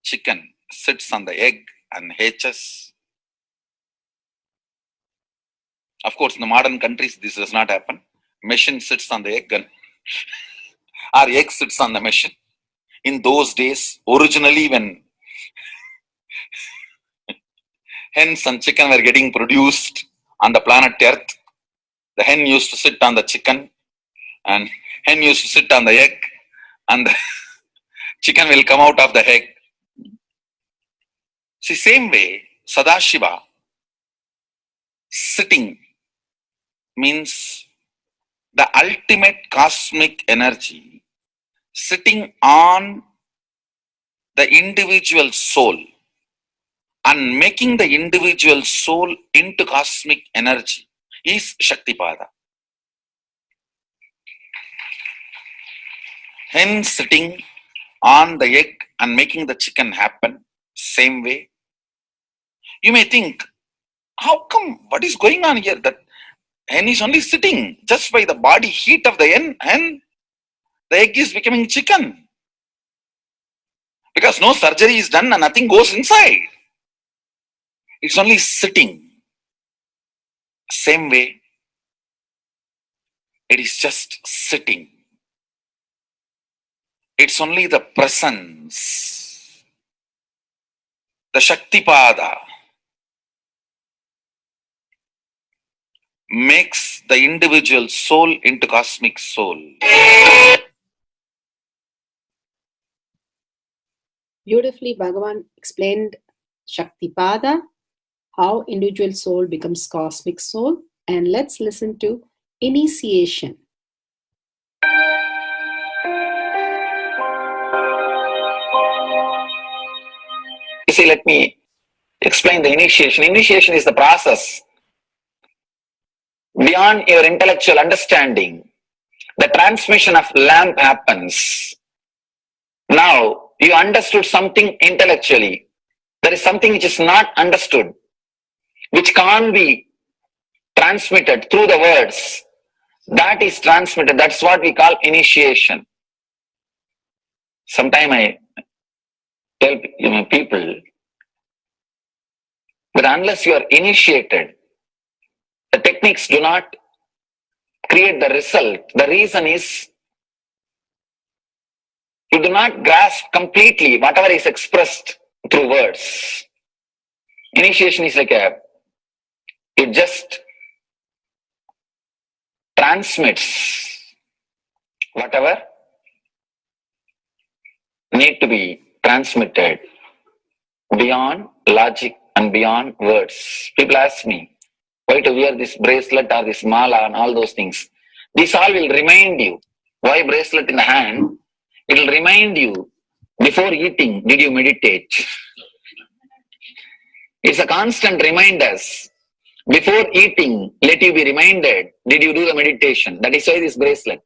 S1: chicken sits on the egg and hatches. Of course, in the modern countries, this does not happen. Machine sits on the egg and or egg sits on the machine. In those days, originally when hens and chicken were getting produced on the planet Earth, the hen used to sit on the chicken and hen used to sit on the egg and the chicken will come out of the egg. See, same way, Sadashiva sitting means the ultimate cosmic energy sitting on the individual soul and making the individual soul into cosmic energy is Shaktipada. Hen sitting on the egg and making the chicken happen, same way. You may think, how come, what is going on here? That hen is only sitting just by the body heat of the hen, the egg is becoming chicken. Because no surgery is done and nothing goes inside. It's only sitting. Same way, it is just sitting. It's only the presence. The Shaktipada makes the individual soul into cosmic soul.
S4: Beautifully, Bhagavan explained Shaktipada, how individual soul becomes cosmic soul. And let's listen to initiation.
S1: You see, let me explain the initiation. Initiation is the process beyond your intellectual understanding. The transmission of lamp happens. Now, you understood something intellectually. There is something which is not understood, which can't be transmitted through the words. That is transmitted. That's what we call initiation. Sometimes I tell people that unless you are initiated, the techniques do not create the result. The reason is you do not grasp completely whatever is expressed through words. Initiation is like it just transmits whatever need to be transmitted beyond logic and beyond words. People ask me why to wear this bracelet or this mala and all those things. This all will remind you. Why bracelet in the hand? It will remind you, before eating, did you meditate? It's a constant reminder. Before eating, let you be reminded, did you do the meditation? That is why this bracelet.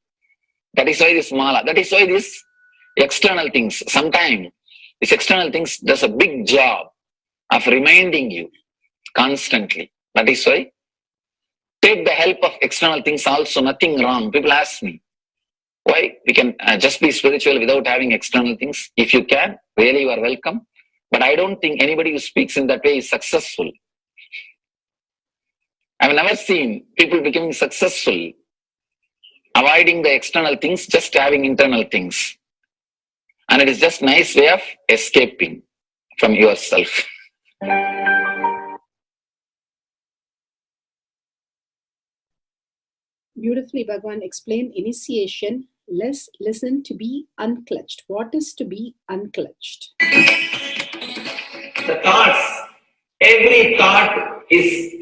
S1: That is why this mala. That is why this external things. Sometimes these external things does a big job
S11: of reminding you constantly. That is why take the help of external things also, nothing wrong. People ask me, why we can just be spiritual without having external things? If you can, really you are welcome. But I don't think anybody who speaks in that way is successful. I've never seen people becoming successful avoiding the external things, just having internal things. And it is just a nice way of escaping from yourself.
S4: Beautifully, Bhagavan explained initiation. Let's listen to be unclutched. What is to be unclutched?
S11: The thoughts, every thought is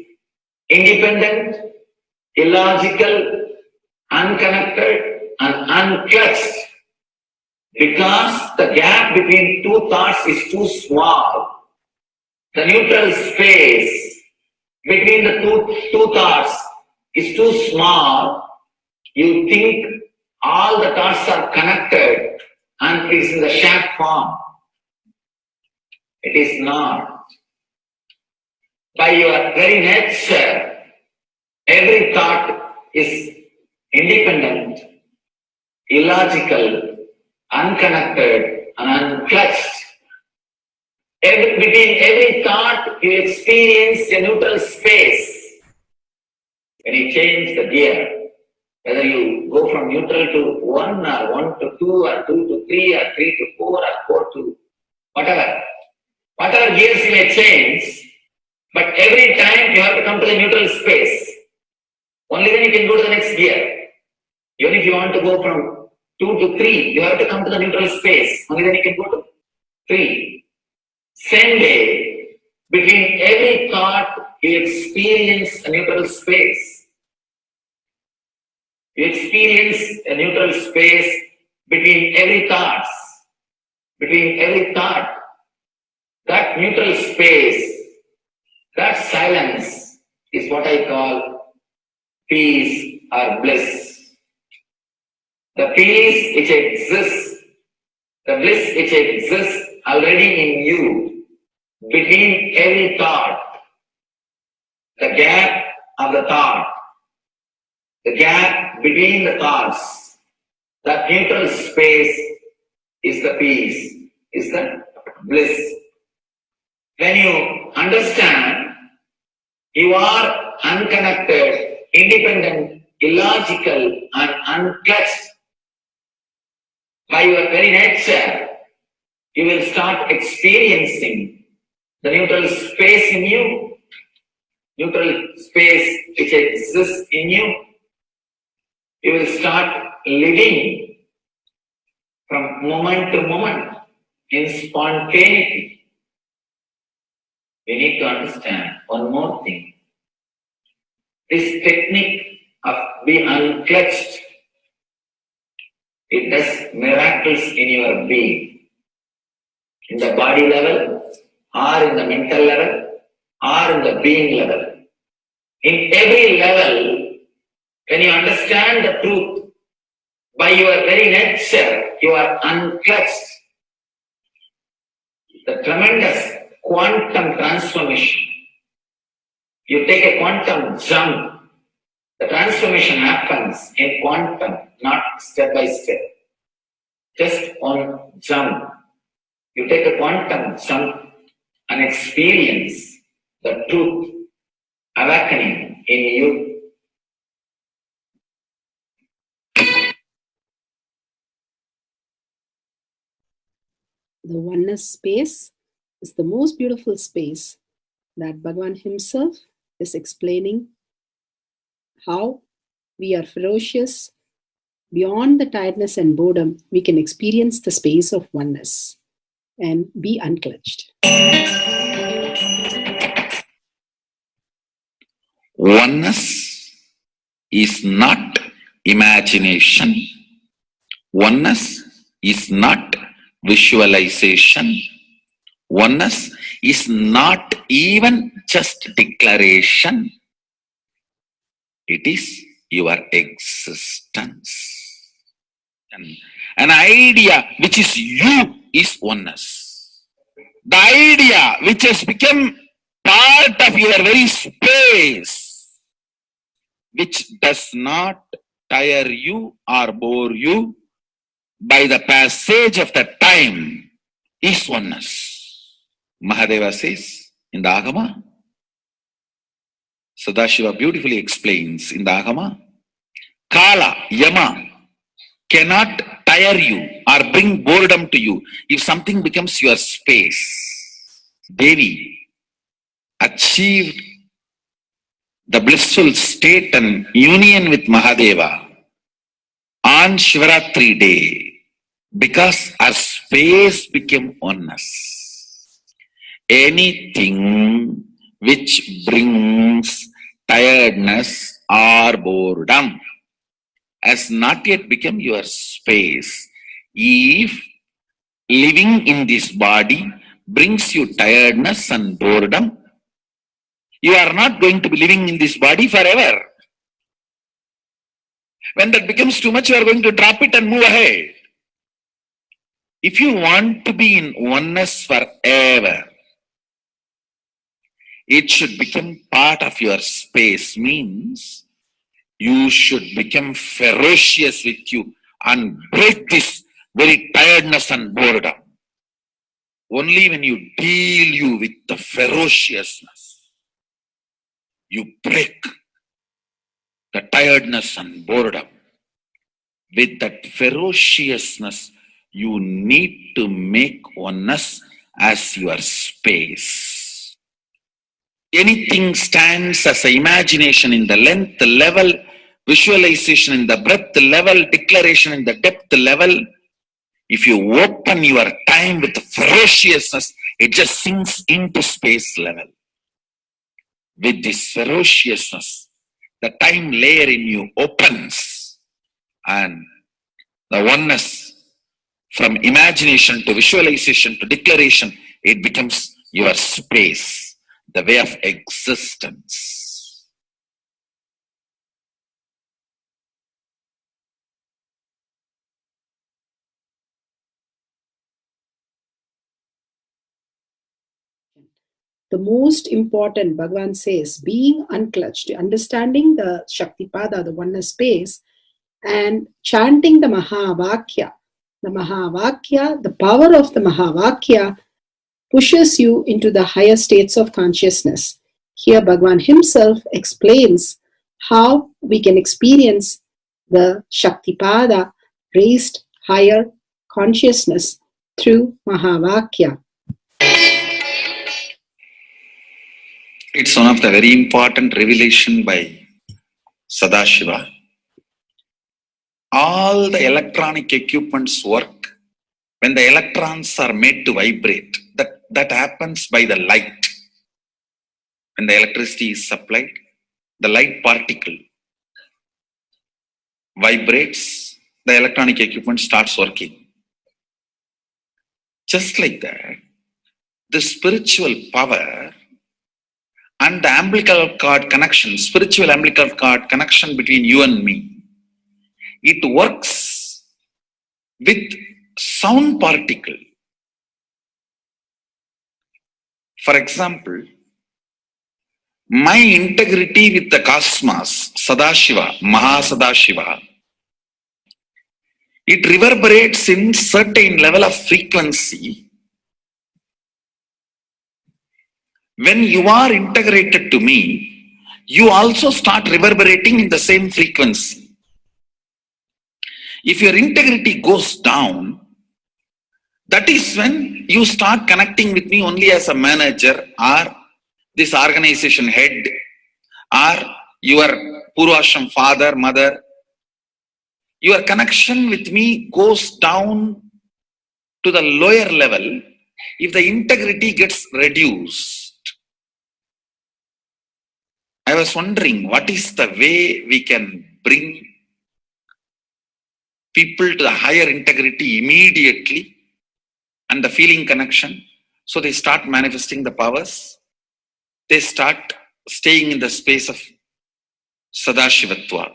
S11: independent, illogical, unconnected, and unclutched. Because the gap between two thoughts is too small. The neutral space between the two thoughts is too small. You think all the thoughts are connected and it is in the shared form. It is not. By your very nature, every thought is independent, illogical, unconnected, and unclutched. Between every thought, you experience a neutral space. When you change the gear, whether you go from neutral to 1 or 1 to 2 or 2 to 3 or 3 to 4 or 4 to whatever gears you may change, but every time you have to come to the neutral space. Only then you can go to the next gear. Even if you want to go from 2 to 3, you have to come to the neutral space. Only then you can go to 3. Same way, between every thought, you experience a neutral space. You experience a neutral space between every thought. Between every thought. That neutral space, that silence is what I call peace or bliss. The peace which exists, the bliss which exists already in you, between every thought, the gap of the thought, the gap between the thoughts, that neutral space is the peace, is the bliss. When you understand you are unconnected, independent, illogical, and unclutched, by your very nature, you will start experiencing the neutral space in you, neutral space which exists in you. You will start living from moment to moment in spontaneity. You need to understand one more thing. This technique of being unclutched, it does miracles in your being. In the body level, or in the mental level, or in the being level. In every level, when you understand the truth, by your very nature, you are unclutched. The tremendous quantum transformation. You take a quantum jump. The transformation happens in quantum, not step by step. Just one jump. You take a quantum jump and experience the truth awakening in you.
S4: The oneness space is the most beautiful space that Bhagavan himself is explaining how we are ferocious. Beyond the tiredness and boredom, we can experience the space of oneness and be unclutched.
S11: Oneness is not imagination. Oneness is not visualization. Oneness is not even just declaration. It is your existence. An idea which is you is oneness.
S5: The idea which has become part of your very space, which does not tire you or bore you by the passage of the time, is oneness. Mahadeva says in the Agama, Sadashiva beautifully explains in the Agama, Kala, Yama cannot tire you or bring boredom to you if something becomes your space. Devi achieved the blissful state and union with Mahadeva on Shivaratri day because our space became oneness. Anything which brings tiredness or boredom has not yet become your space. If living in this body brings you tiredness and boredom, you are not going to be living in this body forever. When that becomes too much, you are going to drop it and move ahead. If you want to be in oneness forever, it should become part of your space, means you should become ferocious with you and break this very tiredness and boredom. Only when you deal you with the ferociousness, you break the tiredness and boredom. With that ferociousness, you need to make oneness as your space. Anything stands as an imagination in the length level, visualization in the breadth level, declaration in the depth level. If you open your time with ferociousness, it just sinks into space level. With this ferociousness, the time layer in you opens, and the oneness from imagination to visualization to declaration, it becomes your space, the way of existence.
S4: The most important, Bhagavan says, being unclutched, understanding the Shaktipada, the oneness space, and chanting the Mahavakya. The Mahavakya, the power of the Mahavakya pushes you into the higher states of consciousness. Here Bhagavan himself explains how we can experience the Shaktipada, raised higher consciousness through Mahavakya.
S5: It's one of the very important revelation by Sadashiva. All the electronic equipments work when the electrons are made to vibrate. That happens by the light. When the electricity is supplied, the light particle vibrates, the electronic equipment starts working. Just like that, the spiritual power and the umbilical cord connection, spiritual umbilical cord connection between you and me, it works with sound particle. For example, my integrity with the cosmos, Sadashiva, Mahasadashiva, it reverberates in certain level of frequency. When you are integrated to me, you also start reverberating in the same frequency. If your integrity goes down, that is when you start connecting with me only as a manager or this organization head or your Purvashram father, mother. Your connection with me goes down to the lower level if the integrity gets reduced. I was wondering, what is the way we can bring people to the higher integrity immediately and the feeling connection, so they start manifesting the powers, they start staying in the space of Sadashivatva.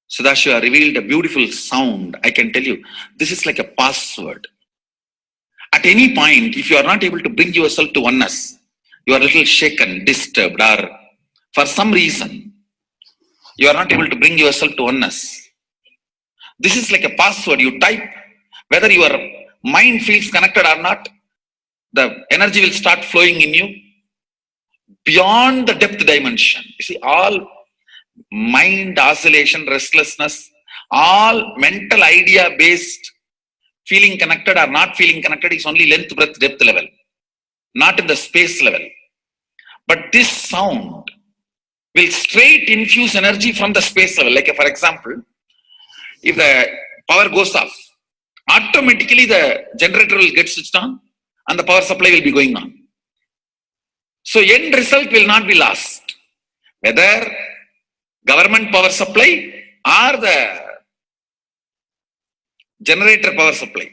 S5: Sadashiva revealed a beautiful sound. I can tell you, this is like a password. at any point, if you are not able to bring yourself to oneness, you are a little shaken, disturbed, or for some reason, you are not able to bring yourself to oneness. This is like a password you type, whether your mind feels connected or not, the energy will start flowing in you beyond the depth dimension. You see, all mind oscillation, restlessness, all mental idea based feeling connected or not feeling connected is only length, breadth, depth level, not in the space level. But this sound will straight infuse energy from the space level. Like for example, if the power goes off, automatically the generator will get switched on and the power supply will be going on. So end result will not be lost. Whether government power supply or the generator power supply,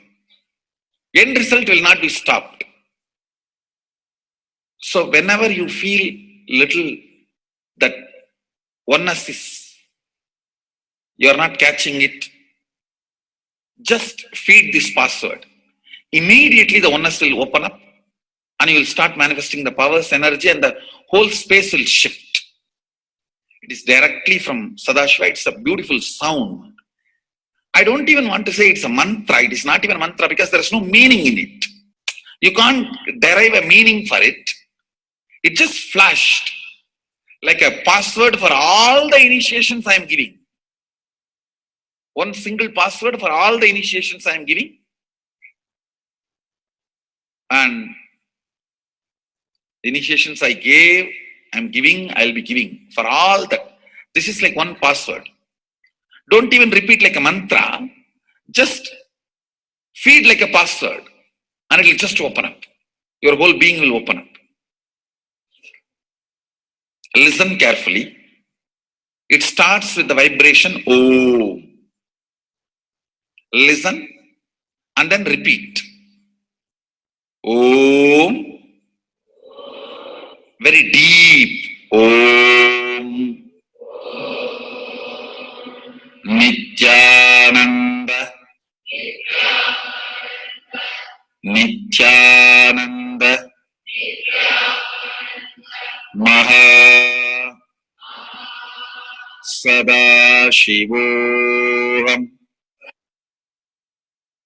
S5: end result will not be stopped. So whenever you feel little that oneness is, you are not catching it, just feed this password. Immediately the oneness will open up and you will start manifesting the powers, energy, and the whole space will shift. It is directly from Sadashiva. It's a beautiful sound. I don't even want to say it's a mantra. It is not even a mantra because there is no meaning in it. You can't derive a meaning for it. It just flashed like a password for all the initiations I am giving. One single password for all the initiations I am giving. And the initiations I gave, I am giving, I will be giving for all that. This is like one password. Don't even repeat like a mantra. Just feed like a password and it will just open up. Your whole being will open up. Listen carefully. It starts with the vibration Om. Listen and then repeat. Om. Very deep. Om. Nityananda. Nityananda. Maha Sadashivoham.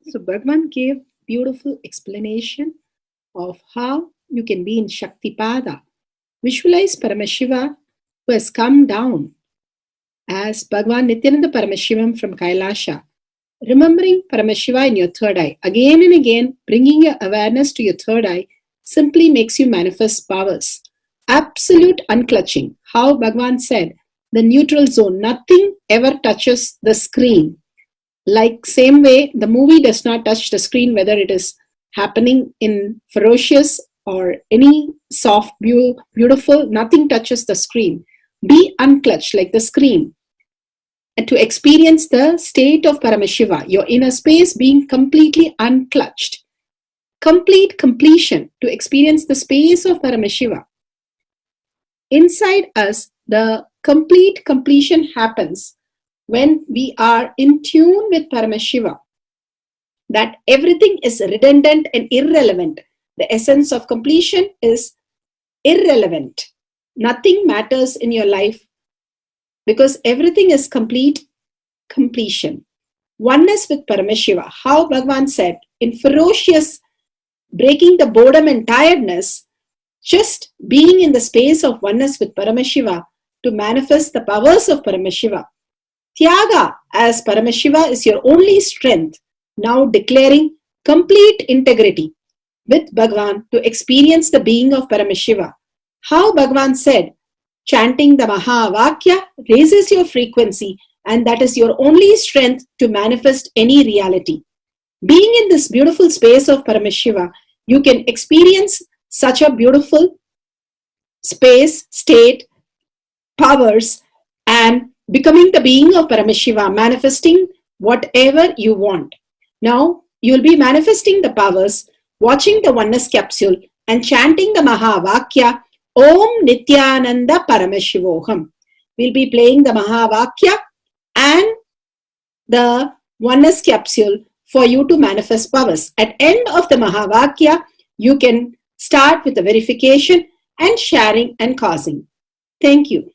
S4: So Bhagavan gave beautiful explanation of how you can be in Shaktipada. Visualize Paramashiva who has come down as Bhagavan Nityananda Paramashivam from Kailasha. Remembering Paramashiva in your third eye, again and again, bringing your awareness to your third eye simply makes you manifest powers. Absolute unclutching. How Bhagavan said, the neutral zone, nothing ever touches the screen. Like same way, the movie does not touch the screen, whether it is happening in ferocious or any soft, beautiful, nothing touches the screen. Be unclutched like the screen. And to experience the state of Paramashiva, your inner space being completely unclutched. Complete completion to experience the space of Paramashiva. Inside us, the complete completion happens when we are in tune with Paramashiva. That everything is redundant and irrelevant. The essence of completion is irrelevant. Nothing matters in your life because everything is complete completion. Oneness with Paramashiva. How Bhagavan said, in ferocious breaking the boredom and tiredness, just being in the space of oneness with Paramashiva to manifest the powers of Paramashiva. Tyaga as Paramashiva is your only strength, now declaring complete integrity with Bhagavan to experience the being of Paramashiva. How Bhagavan said, chanting the Mahavakya raises your frequency and that is your only strength to manifest any reality. Being in this beautiful space of Paramashiva, you can experience such a beautiful space, state, powers, and becoming the being of Paramashiva, manifesting whatever you want. Now, you will be manifesting the powers, watching the oneness capsule, and chanting the Mahavakya, Om Nityananda Paramashivoham. We'll be playing the Mahavakya and the oneness capsule for you to manifest powers. At end of the Mahavakya, you can start with the verification and sharing and causing. Thank you.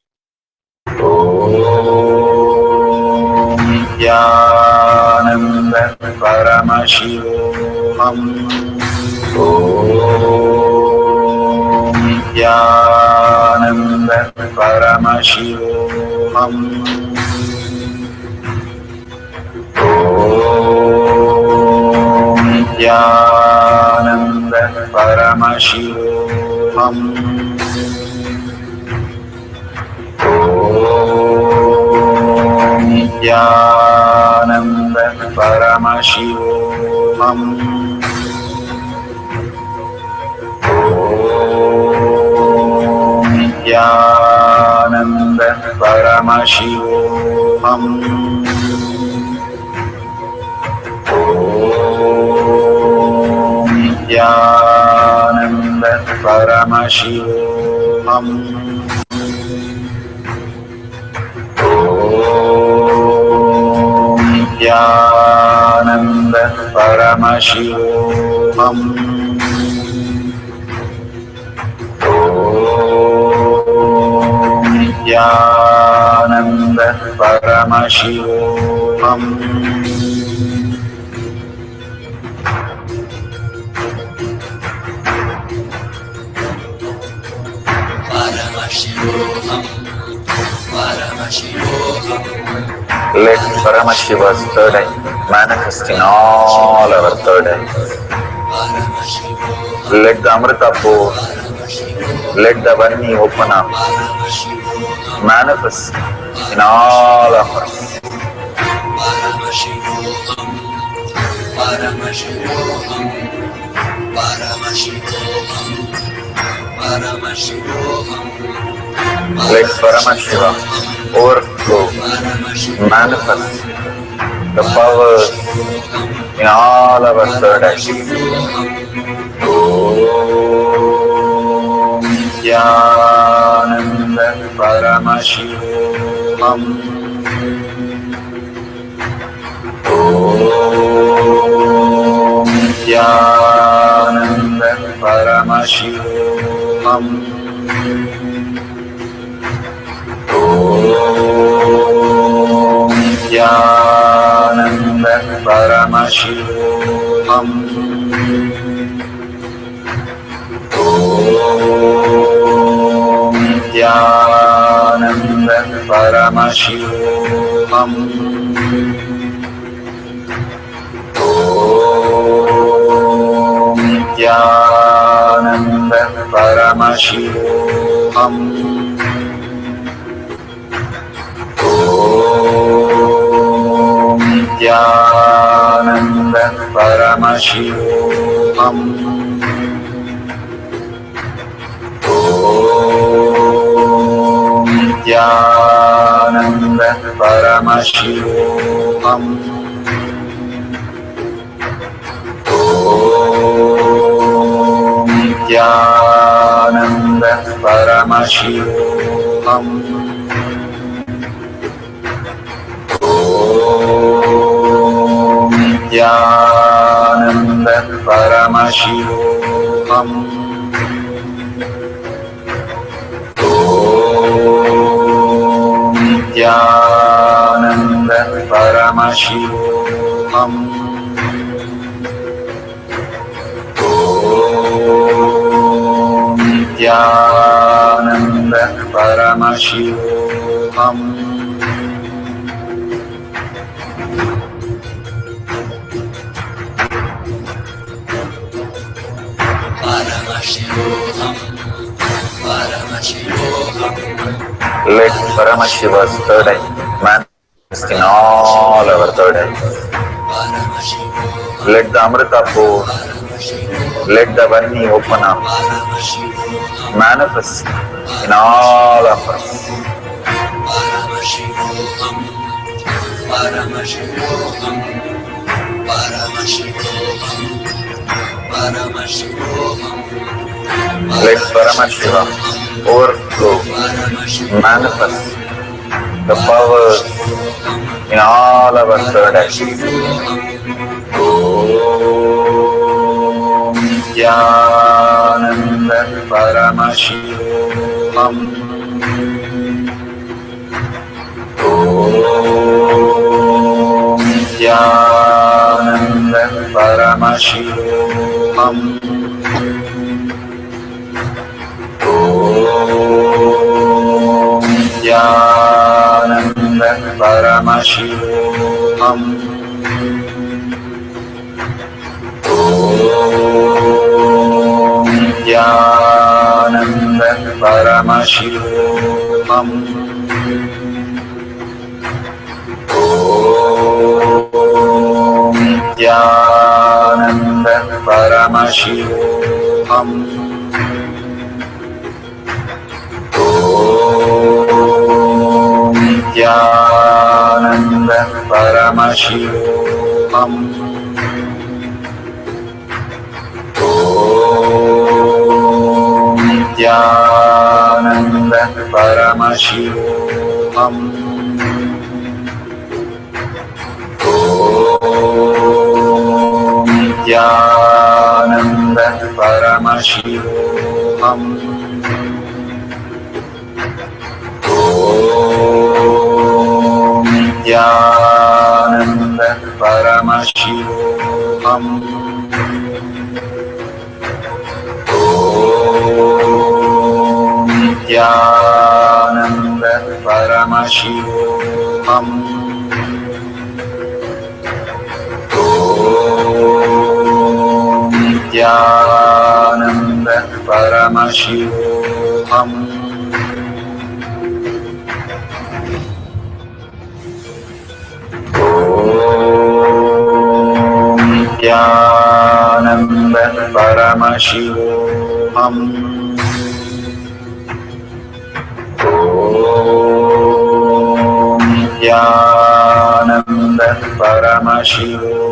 S10: Nityananda Paramashivoham. Om Nityananda Paramashivoham. Om Nityananda Paramashivoham. Nityananda Paramashivoham. Om Nityananda Paramashivoham. Om Nityananda Paramashivoham. Nityananda Paramashivoham. Om Nityananda Paramashivoham. Let Paramashiva's third eye manifest in all our third eyes. Let the Amrita pour, let the Varni open up, manifest in all of us. Let Paramashiva overflow, manifest the powers in all our third eyes. Om Nityananda Paramashivoham. Om Nityananda Paramashivoham. Om Nityananda Paramashivoham. Om Nityananda Paramashivoham. Om Nityananda Paramashivoham. Om Nityananda Paramashivoham. Om Nityananda Paramashivoham. Om Nityananda Paramashivoham. Om Nityananda Paramashivoham. Om Nityananda Paramashivoham. Om Nityananda Paramashivoham. Let Paramashiva's third eye manifest in all our third eyes. Let the Amrita pour, let the Varni open up, manifest in all of us. Let Paramashiva overflow, manifest the powers in all our third eyes.
S1: Nityananda Paramashivam. Om Nityananda Paramashivam. Om Nityananda Paramashivam. Om Nityananda Paramashivam. Om Nityananda Paramashivam. Om Nityananda Paramashivam. Om Nityananda Paramashivam. Om Nityananda Paramashivam. Om Nityananda Paramashivam. Om Nityananda Paramashivam. Om Nityananda Paramashivam. Om Nityananda Paramashivam. Om Nityananda Paramashivam. Om Nityananda Paramashivam.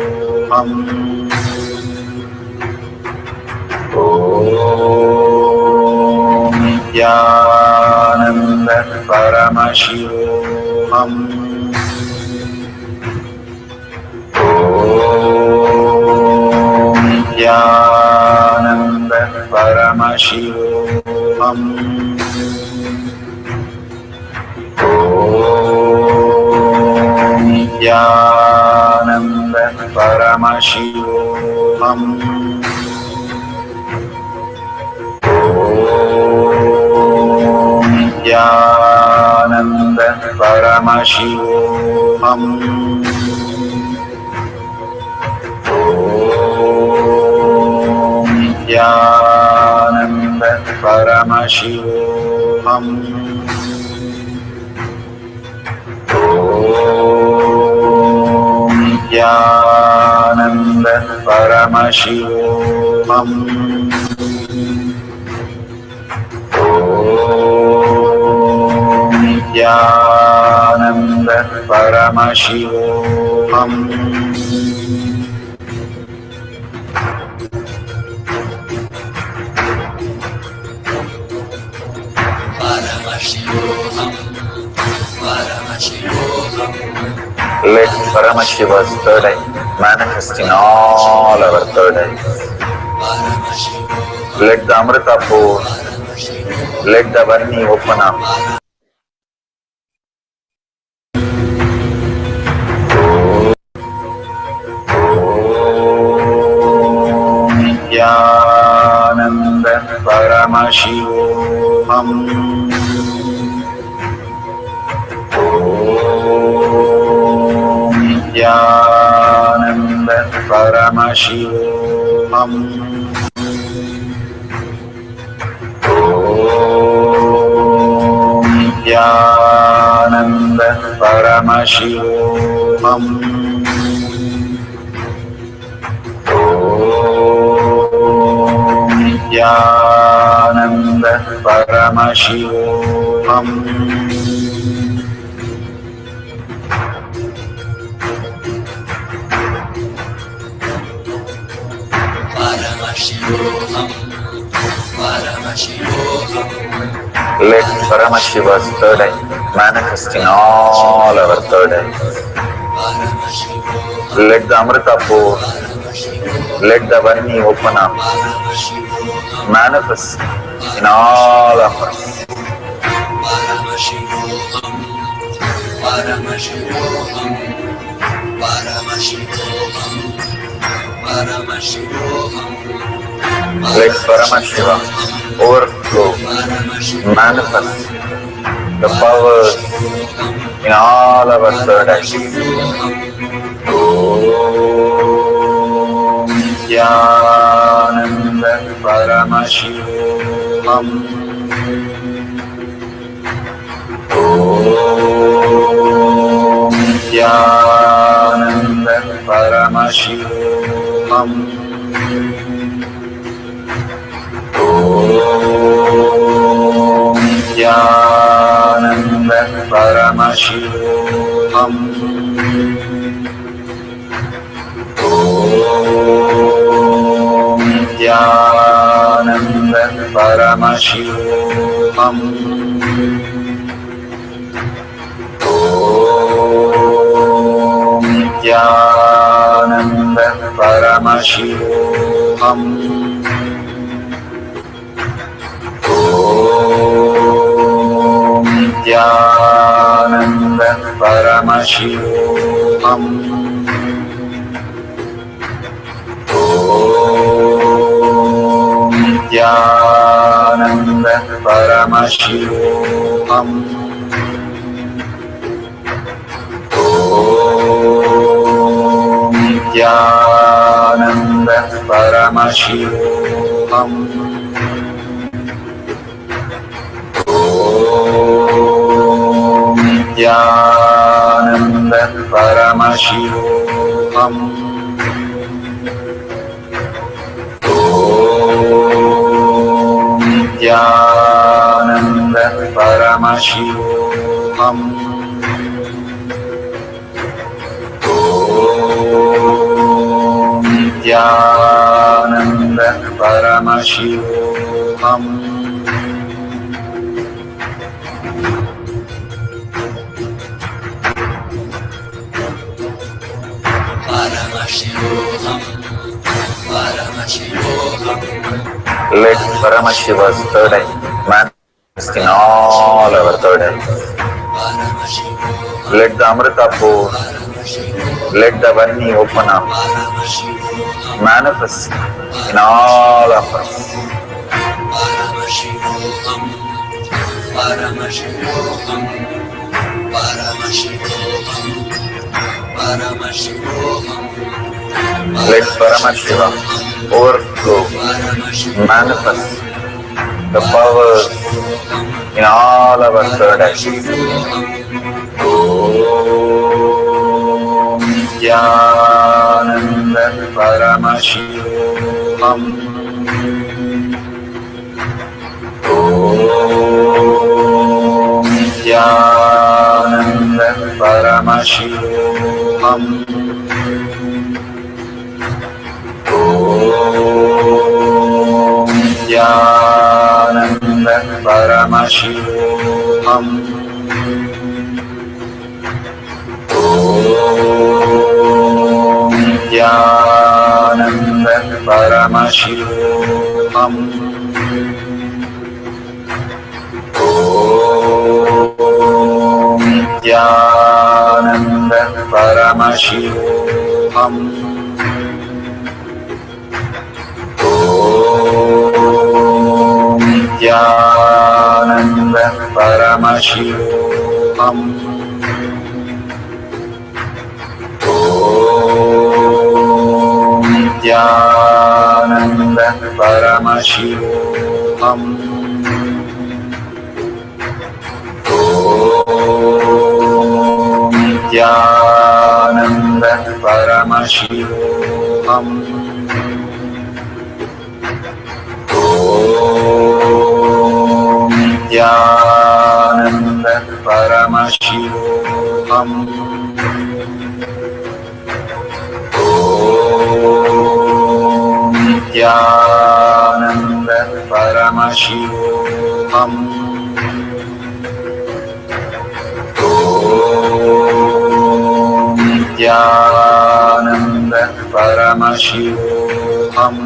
S1: Om Nityananda Paramashivam. Om Nityananda Paramashivam. Om Nityananda Paramashivam. Om Nityananda Paramashivam. Om Nityananda Paramashivam. Om Nityananda Paramashivam. Let Paramashiva's third eye manifest in all our third eyes. Let the Amrita pour, let the Varni open up. Om Nityananda Paramashivam. Om Nityananda Paramashivam. Om Nityananda Paramashivam. Om Nityananda Paramashivam. Let Paramashiva's third eye manifest in all our third eyes. Let the Amrita pour, Let the Vani open up, manifest in all of us. Let Paramashiva overflow, manifest the powers in all our third eye. Om Jnananda Paramashivam. Om Jnananda Paramashivam. Om Jnananda Paramashivam. Om Jnananda Paramashivam. Om Jnananda Paramashivam. Om Jnananda Paramashivam. Om Jnananda Paramashivam. Om Jnananda Paramashivam. Om Jnananda Paramashivam. Om Jnananda Paramashivam. Om Jnananda Paramashivam. Let Paramashiva's third eye manifest in all our third eyes. Let the Amrita pour, let the Vani open up, manifest in all of us. Let Paramashiva overflow, manifest the powers in all our third eyes. Om Jnananda Paramashivam. Om Jnananda Paramashivam. Om Jnananda Paramashivam. Om Jnananda Paramashivam. Om Jnananda Paramashivam. Om Jnananda Paramashivam. Om Jnananda Paramashivam. Om Jnananda Paramashivam. Om Jnananda Paramashivam. Om Jnananda Paramashivam. Om Jnananda Paramashivam.
S10: Paramashivoham.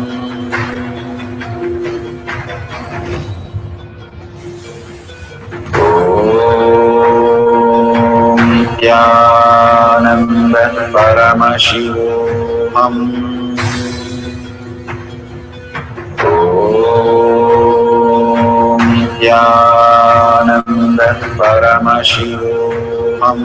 S10: Om Nityananda Paramashivoham. Om Nityananda Paramashivoham.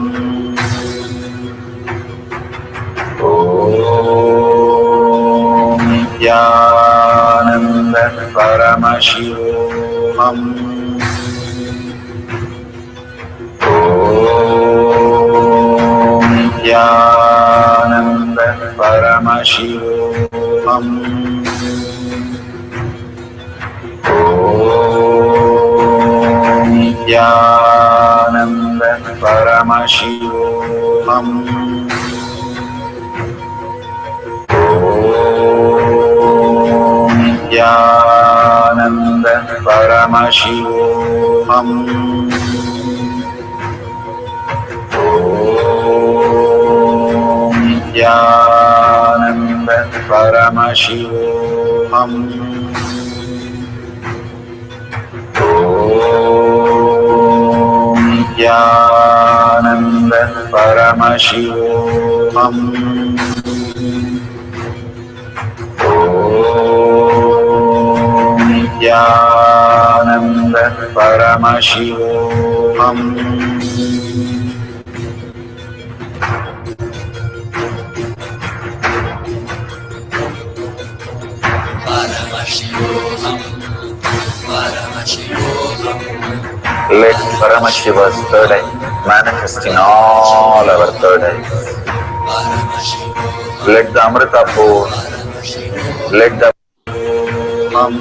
S10: Om Nityananda Paramashivoham. Om Nityananda Paramashivoham. Om Nityananda Paramashivoham. Om Nityananda Paramashivoham. Om Nityananda Paramashivoham. Om Nityananda Paramashivoham. Om Nityananda Paramashivoham. Let Paramashiva's third eye manifest in all our third eyes. Let the Amrita pour, let the Om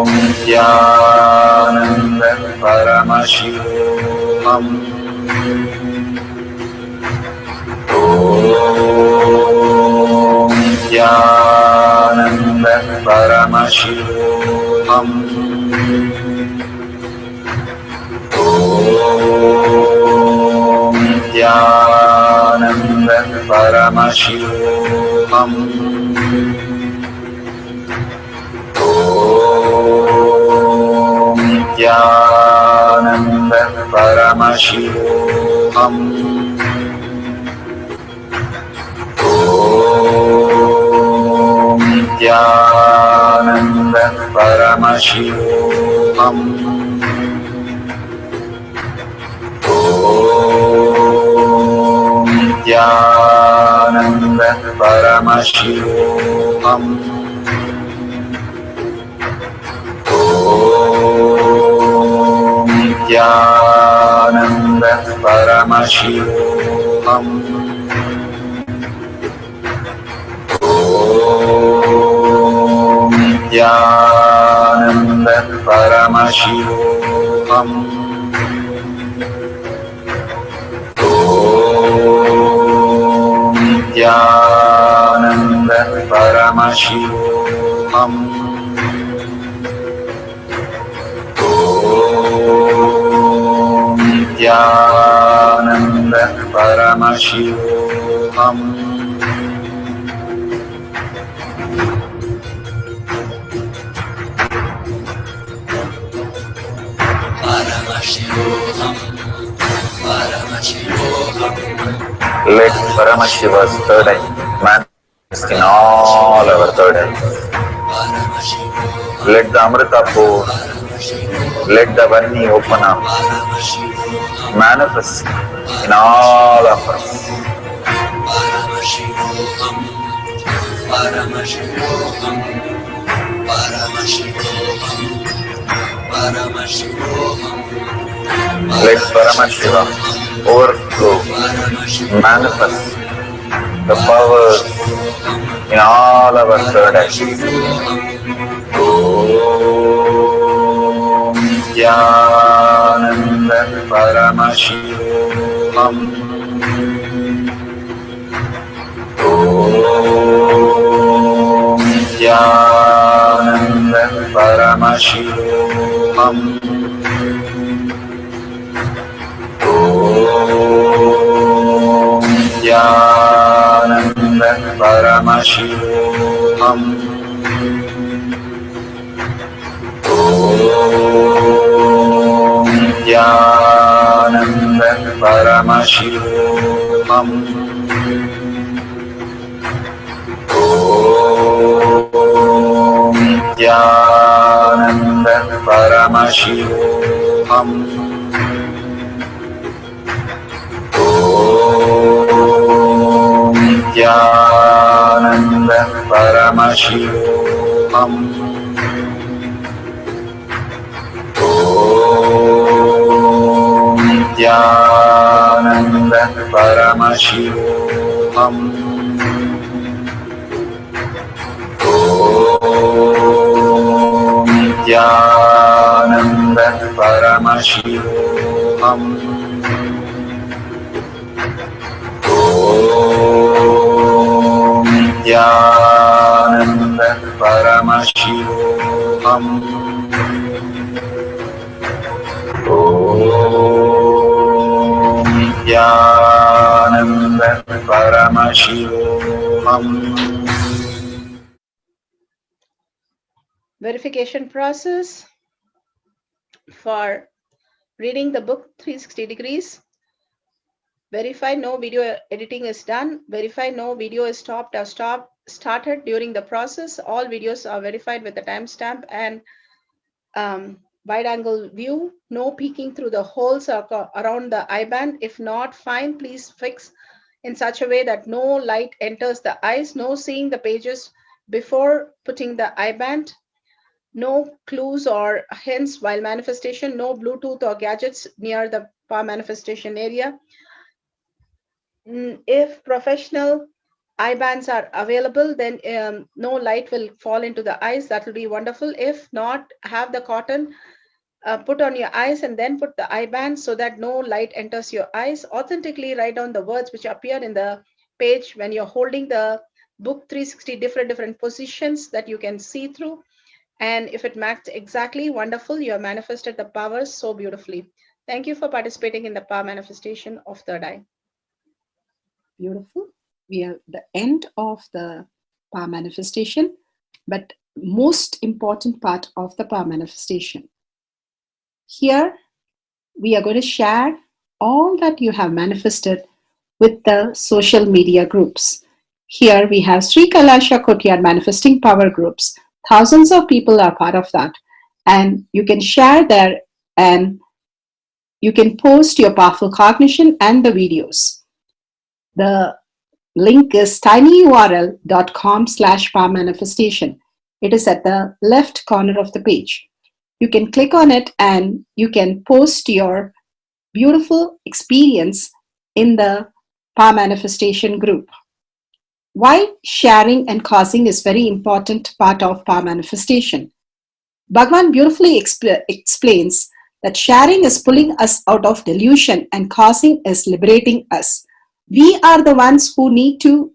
S10: Nityananda Paramashivoham. Om Nityananda Paramashivoham. Om Nityananda Paramashivoham. Om Nityananda Paramashivoham. Om Nityananda Paramashivoham. Om Nityananda Paramashivoham. Om Nityananda Paramashivoham. Om Nityananda Paramashivoham. Om Nityananda Paramashivoham. Om Nityananda Paramashivoham. Let Paramashiva's third eye manifest in all our third eyes. Let the Amrita pour, let the Varni open up, manifest in all of us. Let Paramashiva overflow, manifest the powers in all our third eyes. Om Nityananda Paramashivoham. Om Nityananda Paramashivoham. Om
S5: Paramashivoham. Nityananda Paramashivoham. Nityananda Paramashivoham. Nityananda Paramashivoham. Nityananda Paramashivoham. Nityananda Paramashivoham. Nityananda Paramashivoham. Nityananda Paramashivoham.
S2: Verification process for reading the book 360 degrees. Verify no video editing is done. Verify no video is stopped or started during the process. All videos are verified with the timestamp and wide angle view. No peeking through the holes around the eye band. If not, fine, please fix in such a way that no light enters the eyes. No seeing the pages before putting the eye band. No clues or hints while manifestation. No Bluetooth or gadgets near the power manifestation area. If professional eye bands are available, then no light will fall into the eyes. That will be wonderful. If not, have the cotton put on your eyes and then put the eye band so that no light enters your eyes. Authentically write down the words which appear in the page when you're holding the book 360 different positions that you can see through. And if it matched exactly, wonderful, you have manifested the powers so beautifully. Thank you for participating in the power manifestation of third eye.
S4: Beautiful. We are at the end of the power manifestation, but most important part of the power manifestation. Here, we are going to share all that you have manifested with the social media groups. Here we have Sri Kailasha Kotiyar Manifesting Power Groups. Thousands of people are part of that. And you can share there and you can post your powerful cognition and the videos. The link is tinyurl.com/powermanifestation. It is at the left corner of the page. You can click on it and you can post your beautiful experience in the power manifestation group. Why sharing and causing is very important part of power manifestation. Bhagavan beautifully explains that sharing is pulling us out of delusion and causing is liberating us. We are the ones who need to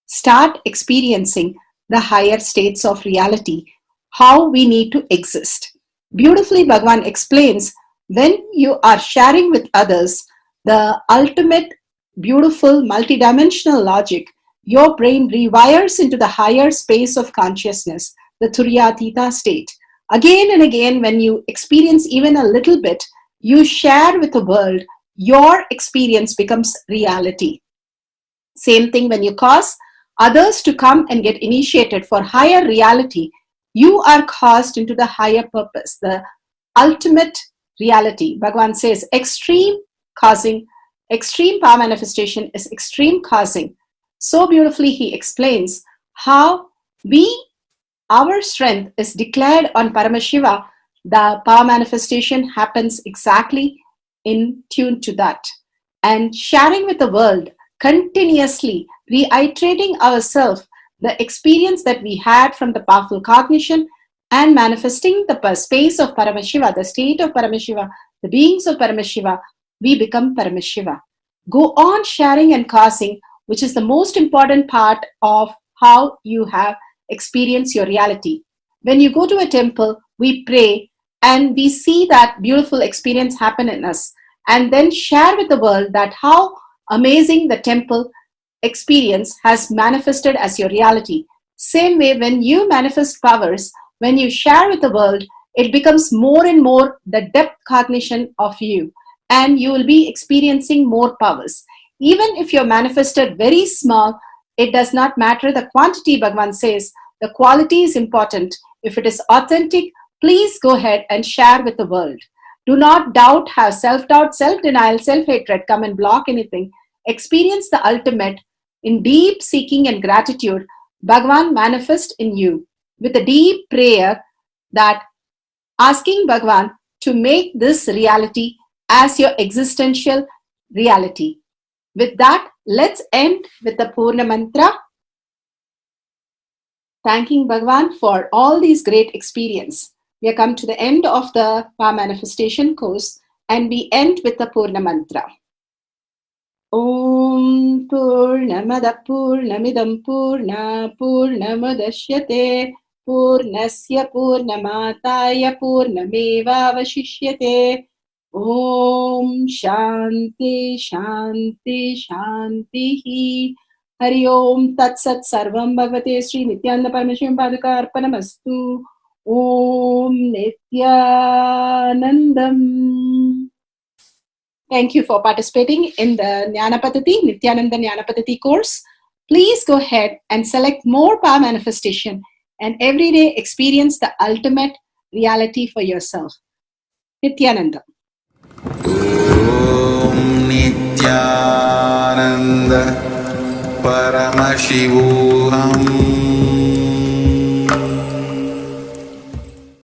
S4: start experiencing the higher states of reality, how we need to exist. Beautifully, Bhagavan explains when you are sharing with others the ultimate beautiful multidimensional logic, your brain rewires into the higher space of consciousness, the Turyatita state. Again and again, when you experience even a little bit, you share with the world, your experience becomes reality. Same thing when you cause others to come and get initiated for higher reality, you are caused into the higher purpose, the ultimate reality. Bhagavan says extreme causing, extreme power manifestation is extreme causing. So beautifully he explains how our strength is declared on Paramashiva. The power manifestation happens exactly in tune to that. And sharing with the world, continuously reiterating ourselves the experience that we had from the powerful cognition and manifesting the space of Paramashiva, the state of Paramashiva, the beings of Paramashiva, we become Paramashiva. Go on sharing and causing, which is the most important part of how you have experienced your reality. When you go to a temple, we pray and we see that beautiful experience happen in us, and then share with the world that how amazing the temple experience has manifested as your reality. Same way, when you manifest powers, when you share with the world, it becomes more and more the depth cognition of you, and you will be experiencing more powers. Even if you're manifested very small, it does not matter the quantity, Bhagavan says. The quality is important. If it is authentic, please go ahead and share with the world. Do not doubt, have self-doubt, self-denial, self-hatred come and block anything. Experience the ultimate in deep seeking and gratitude. Bhagavan manifest in you with a deep prayer, that asking Bhagavan to make this reality as your existential reality. With that, let's end with the Purna Mantra, thanking Bhagavan for all these great experience. We have come to the end of the Power Manifestation course, and we end with the Purna Mantra. Om Purnamada Purnamidam Purna Purnamadashyate Purnasya Purnamataya Purnameva Vashishyate. Om Shanti Shanti Shanti. Hari Om Tat Sat Sarvam Bhagavate Sri Nityananda Parameshwaram Paduka Arpanamastu. Om Nityanandam. Thank you for participating in the Nityananda Jnanapadati course. Please go ahead and select more power manifestation and every day experience the ultimate reality for yourself. Nityananda.
S5: Om Nityananda Paramashivoham